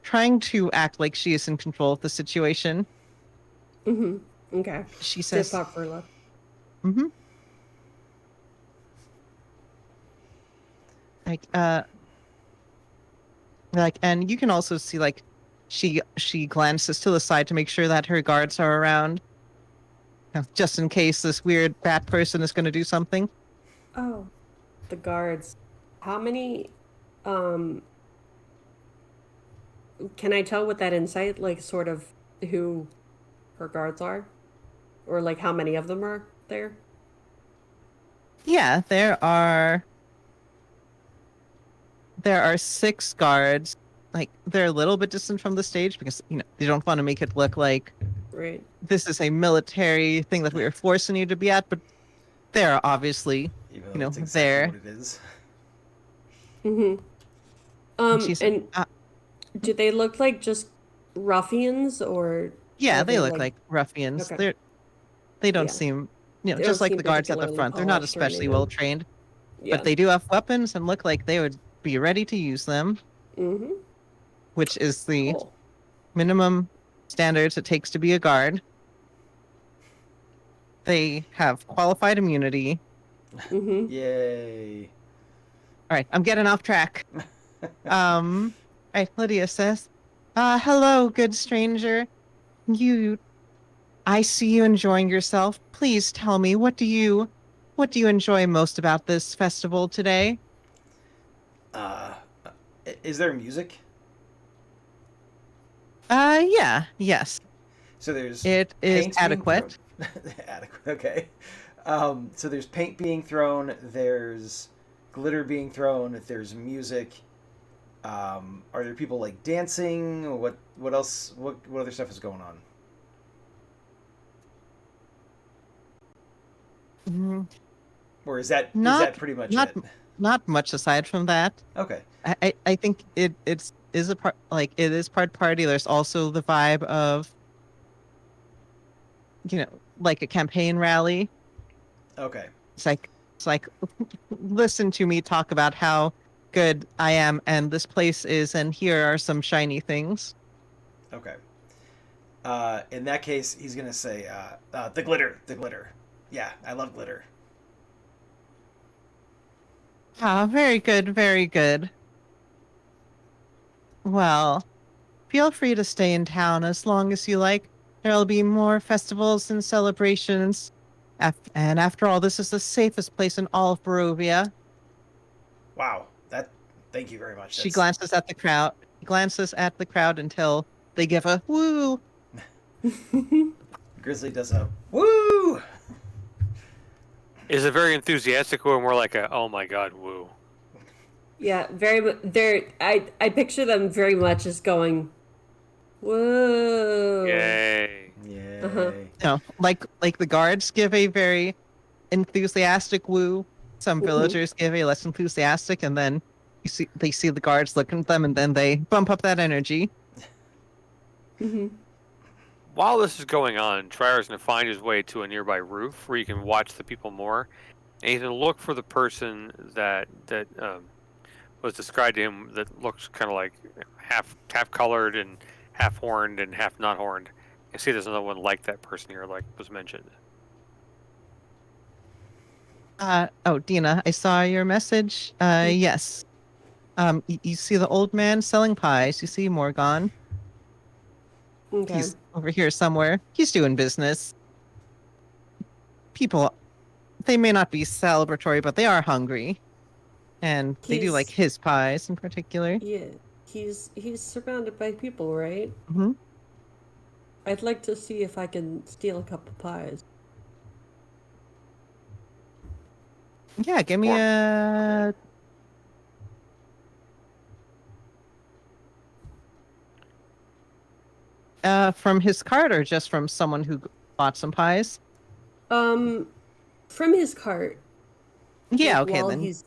trying to act like she is in control of the situation. Mm-hmm. Okay. She says, "Dip up for luck." "Mm-hmm." And you can also see, she glances to the side to make sure that her guards are around, just in case this weird bat person is going to do something. Oh, the guards. How many, can I tell with that insight, sort of who her guards are? Or, how many of them are there? Yeah, there are 6 guards. They're a little bit distant from the stage because, they don't want to make it look like Right. this is a military thing that we are forcing you to be at, but they're obviously, Even though that's exactly there. what it is. Mm-hmm. She said, Do they look like just ruffians, or yeah, are they look like ruffians. Okay. They don't Yeah. seem, They just don't like seem the guards at the particularly front. They're not polished or especially anything. well trained, Yeah. but they do have weapons and look like they would be ready to use them, Mm-hmm. which is the Cool. minimum standards it takes to be a guard. They have qualified immunity. Mm-hmm. Yay. All right, I'm getting off track. All right, Lydia says, hello, good stranger. I see you enjoying yourself. Please tell me, what do you enjoy most about this festival today? Is there music? Yeah, yes. So there's It is paint being adequate. thrown- Adequate. Okay. So there's paint being thrown. There's glitter being thrown. There's music. Are there people dancing? What else? What other stuff is going on? Mm, Or is that Not pretty much not it? not much aside from that. Okay. I think it is a part, it is part party. There's also the vibe of, like a campaign rally. Okay. It's like listen to me talk about how good I am and this place is, and here are some shiny things. Okay. In that case, he's gonna say, "The glitter, the glitter. Yeah, I love glitter." Ah, very good, very good. Well, feel free to stay in town as long as you like. There'll be more festivals and celebrations. And after all, this is the safest place in all of Barovia. Wow. Thank you very much. She glances at the crowd. Glances at the crowd until they give a woo. Grizzly does a woo. Is it very enthusiastic or more like a oh my god woo? Yeah, I picture them very much as going, whoa. Yay! Yay. Uh-huh. No, like the guards give a very enthusiastic woo. Some villagers give a less enthusiastic, and then they see the guards looking at them, and then they bump up that energy. Mm-hmm. While this is going on, Tryer's going to find his way to a nearby roof where you can watch the people more, and he's going to look for the person that was described to him that looks kind of like half colored and half horned and half not horned. And see, there's another one like that person here, like was mentioned. Oh, Dina, I saw your message. Yes. You see the old man selling pies. You see Morgan. Okay. He's over here somewhere. He's doing business. People, they may not be celebratory, but they are hungry. And they do like his pies in particular. Yeah, he's surrounded by people, right? Mm-hmm. I'd like to see if I can steal a couple pies. Yeah, give me a... from his cart or just from someone who bought some pies? From his cart. Yeah, like, okay while then. He's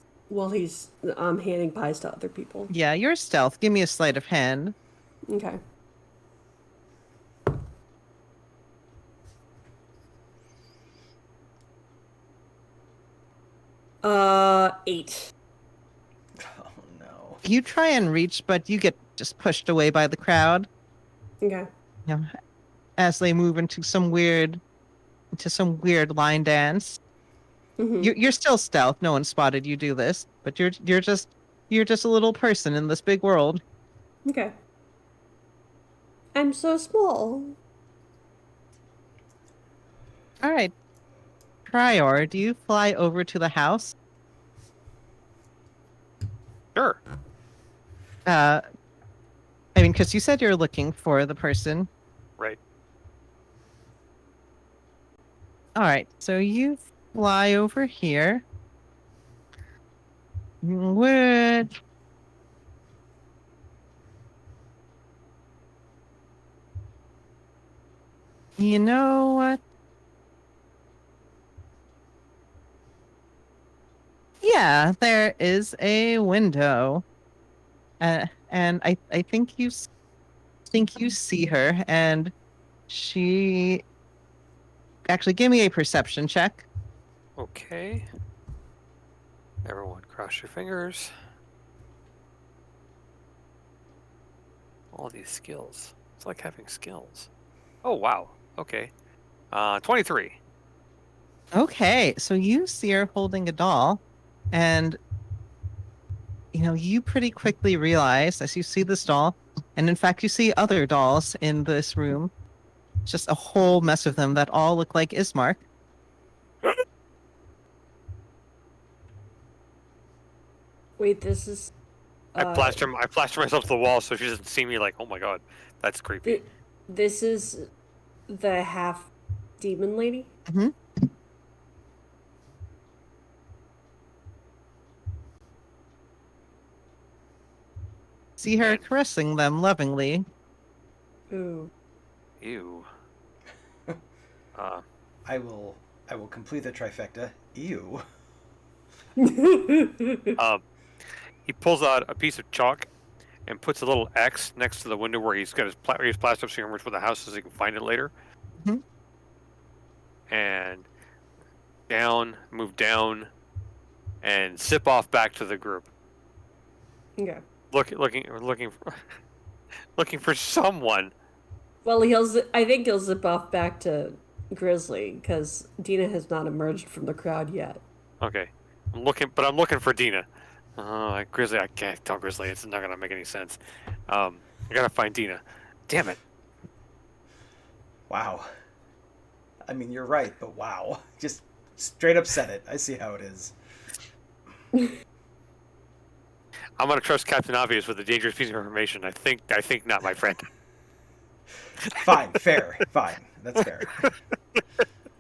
handing pies to other people. Yeah, your stealth. Give me a sleight of hand. Okay. Eight. Oh no. You try and reach, but you get just pushed away by the crowd. Okay. You know, as they move into some weird line dance. Mm-hmm. You're still stealth. No one spotted you do this, but you're just a little person in this big world. Okay. I'm so small. All right, Prior, do you fly over to the house? Sure. I mean, because you said you're looking for the person. Right. All right, so you fly over here. Would you know what? Yeah, there is a window, and I think you see her, and she actually give me a perception check. Okay. Everyone, cross your fingers. All these skills. It's like having skills. Oh wow. Okay. 23. Okay, so you see her holding a doll, and you pretty quickly realize as you see this doll, and in fact you see other dolls in this room, just a whole mess of them that all look like Ismark. Wait, this is. I plaster myself to the wall so she doesn't see me. Like, oh my god, that's creepy. This is the half demon lady. Mm-hmm. See her caressing them lovingly. Ooh. Ew. I will complete the trifecta. Ew. He pulls out a piece of chalk and puts a little X next to the window where he's got his plaster up so he can remember where the house is so he can find it later. Mhm. And move down, and zip off back to the group. Okay. Looking for someone. Well, I think he'll zip off back to Grizzly because Dina has not emerged from the crowd yet. Okay, I'm looking for Dina. Grizzly, I can't tell Grizzly. It's not gonna make any sense. I gotta find Dina. Damn it. Wow. I mean, you're right, but wow. Just straight up said it. I see how it is. I'm gonna trust Captain Obvious with a dangerous piece of information. I think not, my friend. Fine, fair, fine. That's fair.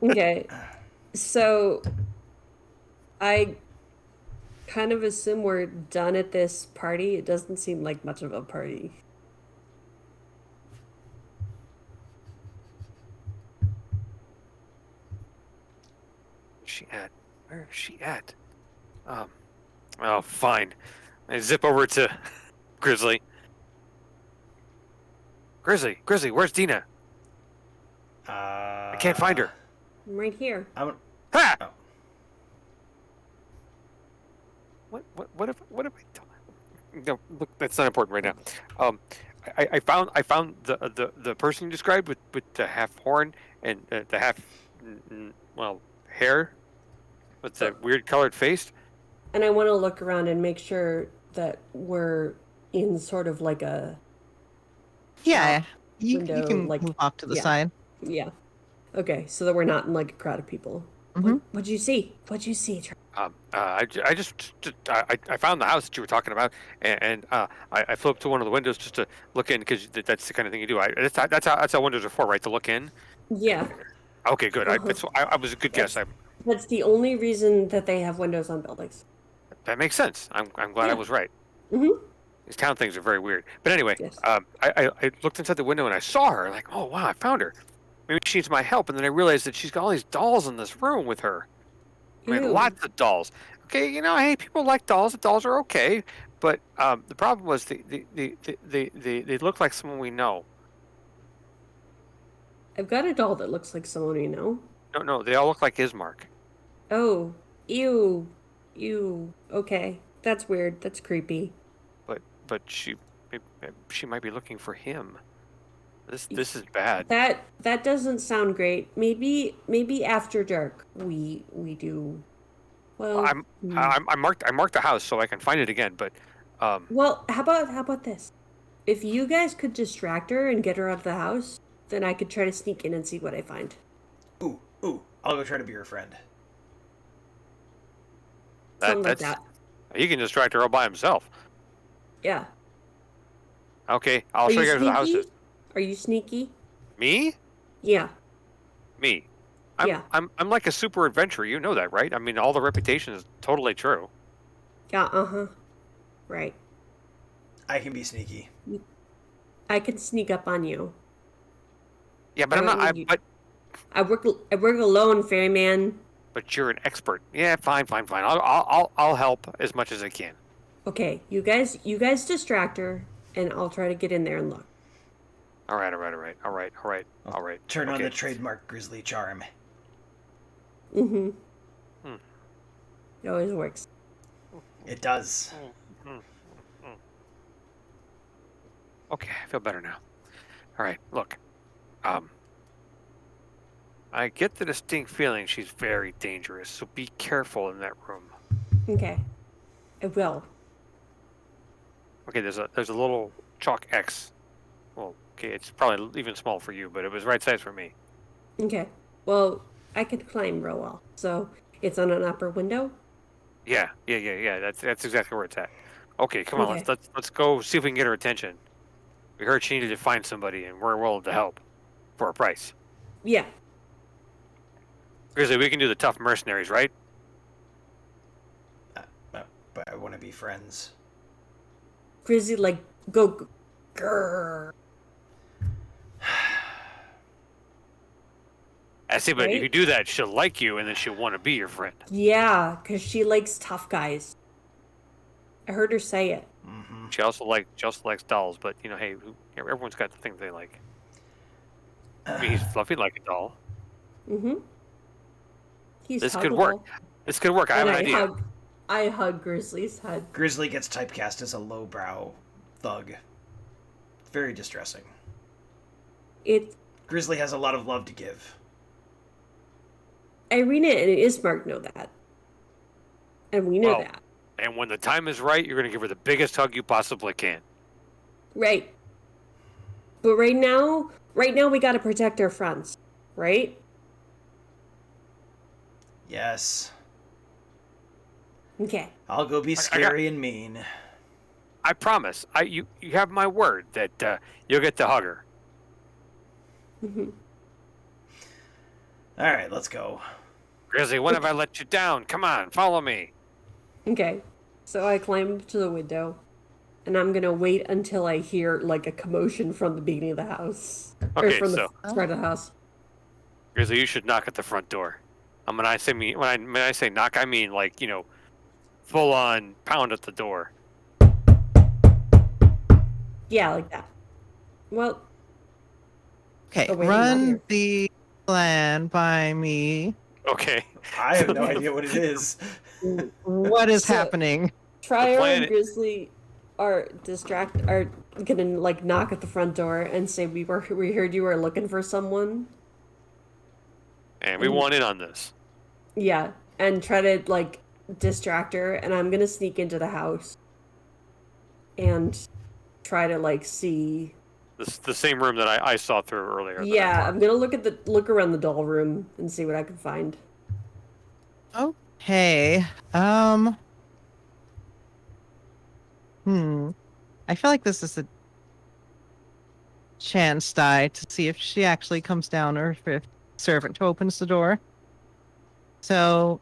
Okay. So I kind of assume we're done at this party. It doesn't seem like much of a party. Where's she at? Where is she at? Oh, fine. I zip over to Grizzly. Grizzly, where's Dina? I can't find her. I'm right here. I'm, Ha! oh. What have I done? No, look, that's not important right now. I found the person you described with the half horn and the half hair with the weird colored face. And I want to look around and make sure that we're in sort of like a Yeah, you window, can like- move off to the yeah. side. yeah. Okay, so that we're not in like a crowd of people. Mhm. What'd you see? I found the house that you were talking about, and I flew up to one of the windows just to look in because that's the kind of thing you do. That's how windows are for, right? To look in. Yeah, Okay, good. Uh-huh. I was a good guess. that's the only reason that they have windows on buildings. That makes sense. I'm glad I Yeah. was right. Mm-hmm. These town things are very weird. But anyway, Yes. I looked inside the window and I saw her. Like, oh wow, I found her. Maybe she needs my help. And then I realized that she's got all these dolls in this room with her. I mean, Ew. lots of dolls. Okay, hey, people like dolls. The dolls are okay. But the problem was they look like someone we know. I've got a doll that looks like someone we know. No, they all look like Ismark. Oh, ew. Okay, that's weird. That's creepy. But she might be looking for him. This is bad. That doesn't sound great. Maybe after dark we do. Well, I marked the house so I can find it again. But well, how about this? If you guys could distract her and get her out of the house, then I could try to sneak in and see what I find. Ooh, I'll go try to be your friend. Something like that's that. he can distract her all by himself. Yeah. Okay, I'll Are show you you guys where the house sneaky? is. Are you sneaky? Me? Yeah. Me. Yeah. I'm like a super adventurer. You know that, right? I mean, all the reputation is totally true. Yeah. Uh-huh. Right. I can be sneaky. I can sneak up on you. Yeah, but I I'm not. don't need you. But I work alone, ferryman. but you're an expert. Yeah, fine. I'll help as much as I can. Okay, you guys distract her, and I'll try to get in there and look. All right. Turn on Okay. the trademark Grizzly charm. Mm-hmm. It always works. It does. Okay, I feel better now. All right, look. I get the distinct feeling she's very dangerous, so be careful in that room. Okay, I will. Okay, there's a little chalk X. Well, okay, it's probably even small for you, but it was right size for me. Okay. Well, I can climb real well, so it's on an upper window. Yeah. That's exactly where it's at. Okay, come on, Okay. let's go see if we can get her attention. We heard she needed to find somebody, and we're willing to help for a price. Yeah. Grizzly, we can do the tough mercenaries, right? But I want to be friends. Grizzly, like, go. Grrr. I see, but if Right? you do that, she'll like you, and then she'll want to be your friend. Yeah, because she likes tough guys. I heard her say it. Mm-hmm. She also likes dolls, but hey, everyone's got the things they like. I mean, he's fluffy like a doll. Mm-hmm. He's This could work. huggable. This could work. I have And an idea. I hug Grizzly's head. Grizzly gets typecast as a lowbrow thug. Very distressing. It Grizzly has a lot of love to give. Irina and Ismark know that. And we know Well, that. And when the time is right, you're going to give her the biggest hug you possibly can. Right. But right now we gotta protect our friends, right? Yes. Okay. I'll go be I got. scary and mean. I promise. You have my word that you'll get to hug her. Mhm. All right, let's go. Grizzly, when have I let you down? Come on, follow me. Okay. So I climbed to the window, and I'm gonna wait until I hear like a commotion from the beginning of the house, or Okay, from the so front of the house. Grizzly, you should knock at the front door. When I say knock, I mean like full on pound at the door. Yeah, like that. Well, Okay, oh wait, I'm not run here. the plan by me. Okay. I have no idea what it is. What is So- happening? Trier plan- and Grizzly are gonna like knock at the front door and say we heard you were looking for someone. And we want in on this. Yeah, and try to like distract her, and I'm gonna sneak into the house and try to like see. The same room that I saw through earlier. that I Yeah, marked. I'm gonna look around the doll room and see what I can find. Okay. I feel like this is a chance die to see if she actually comes down or if servant opens the door. So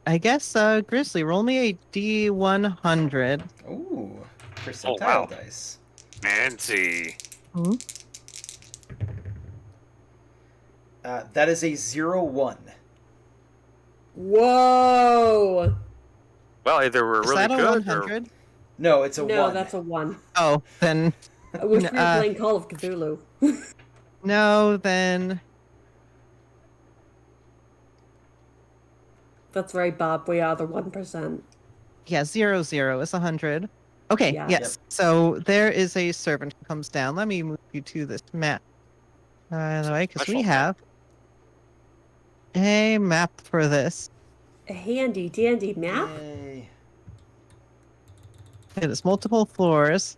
I guess Grizzly, roll me a D100. Ooh, Oh, percentile wow. dice. Fancy. Hmm? That is a 0-1. Whoa! Well, either we're Is really that a good 100? No, it's a No, 1. that's a 1. Oh, then I wish we were Uh, playing Call of Cthulhu. no, then That's right, Bob. We are the 1%. yeah, 0 is 100. Okay, Yeah. yes. Yep. So there is a servant who comes down. Let me move you to this map. By the way, because we Special have a map for this. A handy dandy map? Yay. It is multiple floors.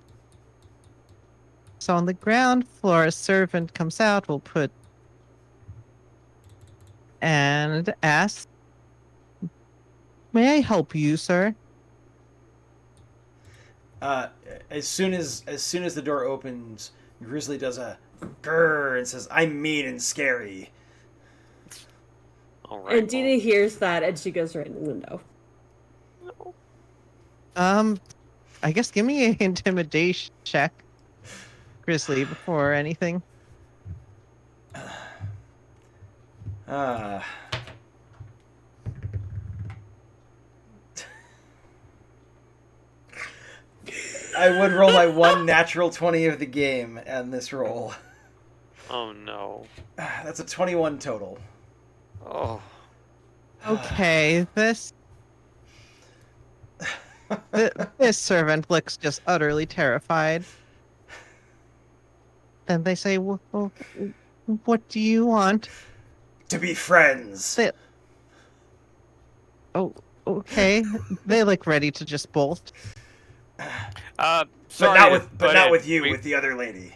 So on the ground floor, a servant comes out. We'll put and asks, "May I help you, sir?" As soon as the door opens, Grizzly does a grrr and says, "I'm mean and scary." All right. And Dina hears that and she goes right in the window. I guess give me an intimidation check, Grizzly, before anything. Ah. I would roll my one natural 20 of the game on this roll. Oh no. That's a 21 total. Oh. Okay, this servant looks just utterly terrified. And they say, well, "What do you want?" To be friends. Oh, okay. They look ready to just bolt. Sorry. But not with you, with the other lady.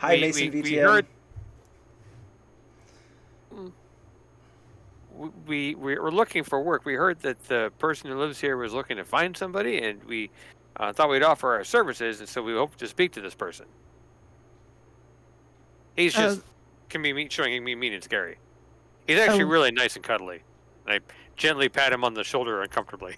Hi, Mason We VTM. heard. We're looking for work. We heard that the person who lives here was looking to find somebody, and we thought we'd offer our services, and so we hope to speak to this person. He's just showing me mean and scary. He's actually really nice and cuddly. I gently pat him on the shoulder uncomfortably.